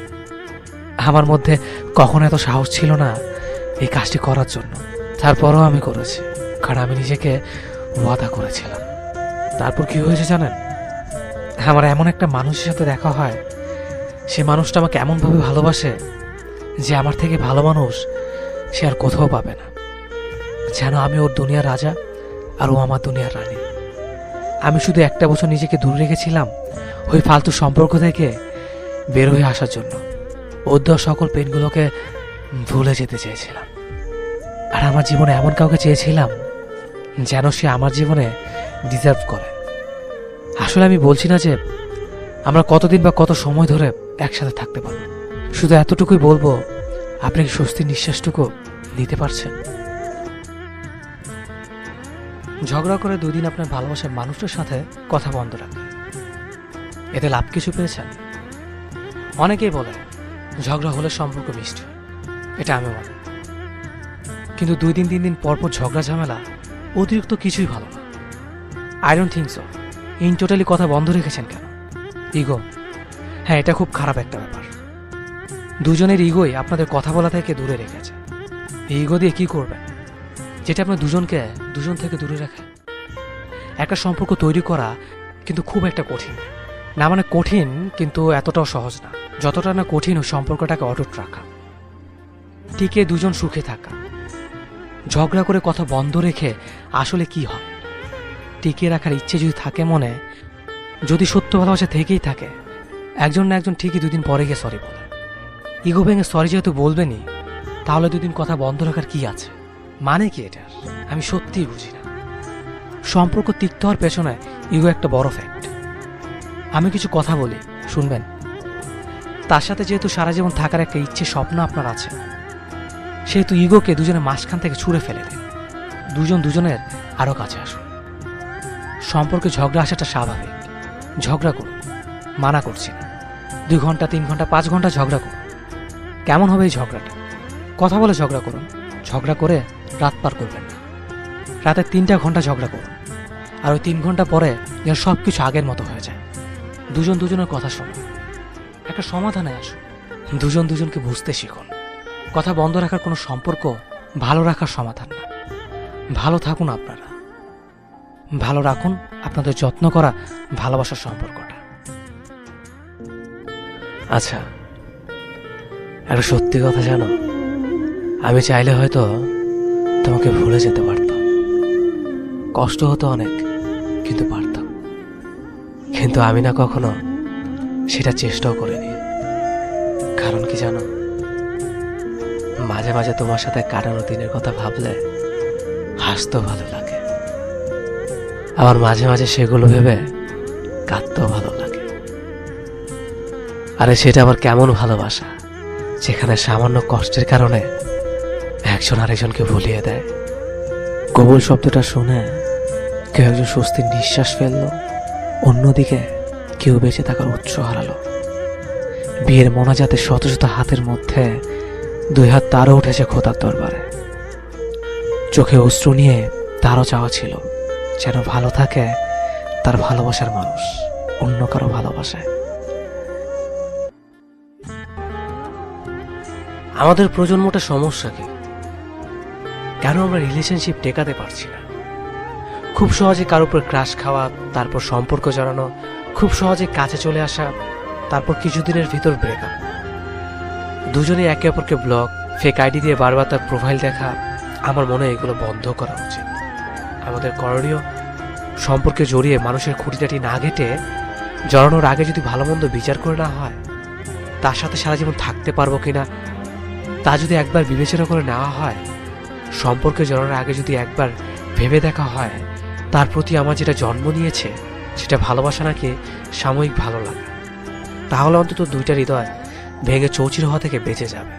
আমার মধ্যে কখনো এত সাহস ছিল না এই কাজটি করার জন্য, তারপরও আমি করেছি, কারণ আমি নিজেকে ওয়াদা করেছিলাম। তারপর কি হয়েছে জানেন, আমার এমন একটা মানুষের সাথে দেখা হয়, সে মানুষটা আমাকে এমনভাবে ভালোবাসে যে আমার থেকে ভালো মানুষ সে আর কোথাও পাবে না। যেন আমি ওর দুনিয়ার রাজা আর ও আমার দুনিয়ার রানী। আমি শুধু একটা বছর নিজেকে দূরে রেখেছিলাম ওই ফালতু সম্পর্ক থেকে বের হয়ে আসার জন্য। ওর দেওয়া সকল পেনগুলোকে ভুলে যেতে চেয়েছিলাম, আর আমার জীবনে এমন কাউকে চেয়েছিলাম যেন সে আমার জীবনে ডিজার্ভ করে। আসলে আমি বলছি না যে আমরা কতদিন বা কত সময় ধরে একসাথে থাকতে পারবো, শুধু এতটুকুই বলবো, আপনি কি স্বস্তির নিঃশ্বাসটুকু নিতে পারছেন? ঝগড়া করে 2 দিন আপনার ভালোবাসার মানুষটার সাথে কথা বন্ধ রাখেন, এতে লাভ কিছু পেয়েছেন? অনেকেই বলে ঝগড়া হলে সম্পর্ক মিষ্টি হয়, এটা আমি বলি, কিন্তু 2 দিন 3 দিন পর পর ঝগড়া ঝামেলা অতিরিক্ত কিছুই ভালো না। I don't think so. In totally কথা বন্ধ রেখেছেন কেন? ইগো, হ্যাঁ, এটা খুব খারাপ একটা ব্যাপার। দুজনের ইগোই আপনাদের কথা বলা থেকে দূরে রেখেছে। এই ইগো দিয়ে কি করবেন যেটা আপনার দুজন থেকে দূরে রাখে? একটা সম্পর্ক তৈরি করা কিন্তু খুব একটা কঠিন না, মানে কঠিন কিন্তু এতটাও সহজ না যতটা না কঠিন ওই সম্পর্কটাকে অটুট রাখা, টিকে দুজন সুখে থাকা। ঝগড়া করে কথা বন্ধ রেখে আসলে কি হয়, টিকিয়ে রাখার ইচ্ছে যদি থাকে মনে, যদি সত্য ভালোবাসা থেকেই থাকে, একজন না একজন ঠিকই 2 দিন পরে গিয়ে সরি বলে। ইগো ভেঙে সরি যেহেতু বলবেনই, তাহলে 2 দিন কথা বন্ধ রাখার কি আছে, মানে কি এটার? আমি সত্যিই বুঝি না। সম্পর্ক তিক্ত হওয়ার পেছনে ইগো একটা বড় ফ্যাক্ট। আমি কিছু কথা বলি, শুনবেন? তার সাথে যেহেতু সারা জীবন থাকার একটা ইচ্ছে স্বপ্ন আপনার আছে, সেহেতু ইগোকে দুজনের মাঝখান থেকে ছুঁড়ে ফেলে দিন, দুজনের আরো কাছে আসুন। সম্পর্কে ঝগড়া আসাটা স্বাভাবিক, ঝগড়া করুন, মানা করছি না। 2 ঘন্টা 3 ঘন্টা 5 ঘন্টা ঝগড়া করুন। কেমন হবে এই ঝগড়াটা? কথা বলে ঝগড়া করুন, ঝগড়া করে রাত পার করবেন না। রাতে 3টা ঘন্টা ঝগড়া করুন, আর ওই 3 ঘন্টা পরে যেন সব কিছু আগের মতো হয়ে যায়। দুজনের কথা শুনুন, একটা সমাধানে আসুন, দুজনকে বুঝতে শিখুন। কথা বন্ধ রাখার কোনো সম্পর্ক ভালো রাখার সমাধান না। ভালো থাকুন আপনারা, ভালো রাখুন আপনাদের যত্ন করা ভালোবাসার সম্পর্কটা। আচ্ছা, একটা সত্যি কথা জানো, আমি চাইলে হয়তো তোমাকে ভুলে যেতে পারতাম, কষ্ট হতো অনেক, কিন্তু পারতাম। কিন্তু আমি না কখনো সেটা চেষ্টাও করিনি। কারণ কি জানো, মাঝে মাঝে তোমার সাথে কাটানো দিনের কথা ভাবলে হাসতেও ভালো লাগে, আবার মাঝে মাঝে সেগুলো ভেবে কাঁদতেও ভালো লাগে। আরে সেটা আবার কেমন ভালোবাসা, যেখানে সামান্য কষ্টের কারণে একজন আরেকজনকে ভুলিয়ে দেয়। কবুল শব্দটা শুনে কেউ একজন স্বস্তির নিঃশ্বাস ফেললো, অন্যদিকে কেউ বেঁচে থাকার উৎস হারালো। বিয়ের মোনাজাতে শত শত হাতের মধ্যে 2 হাত তারও উঠেছে খোদার দরবারে। চোখে অশ্রু নিয়ে তারও চাওয়া ছিল যেন ভালো থাকে তার ভালোবাসার মানুষ অন্য কারো ভালোবাসায়। আমাদের প্রজন্মটা সমস্যা কি? কেন আমরা রিলেশনশিপ টেকাতে পারছি না? খুব সহজে কারোর উপর ক্রাশ খাওয়া, তারপর সম্পর্ক জড়ানো, খুব সহজে কাছে চলে আসা, তারপর কিছুদিনের ভিতর ব্রেকআপ। দুজনে একে অপরকে ব্লক, ফেক আইডি দিয়ে বারবার তার প্রোফাইল দেখা। আমার মনে হয় এগুলো বন্ধ করা উচিত। আমাদের করণীয়, সম্পর্কে জড়িয়ে মানুষের খুঁটিনাটি না ঘেটে জড়ানোর আগে যদি ভালো মন্দ বিচার করে না হয়, তার সাথে সারা জীবন থাকতে পারবো কিনা তা যদি একবার বিবেচনা করে নেওয়া হয়, সম্পর্কে জড়ানোর আগে যদি একবার ভেবে দেখা হয় তার প্রতি আমার যেটা জন্ম নিয়েছে সেটা ভালোবাসা নাকি সাময়িক ভালো লাগা, তাহলে অন্তত দুইটা হৃদয় ভেঙে চৌচির হওয়া থেকে বেঁচে যাবে।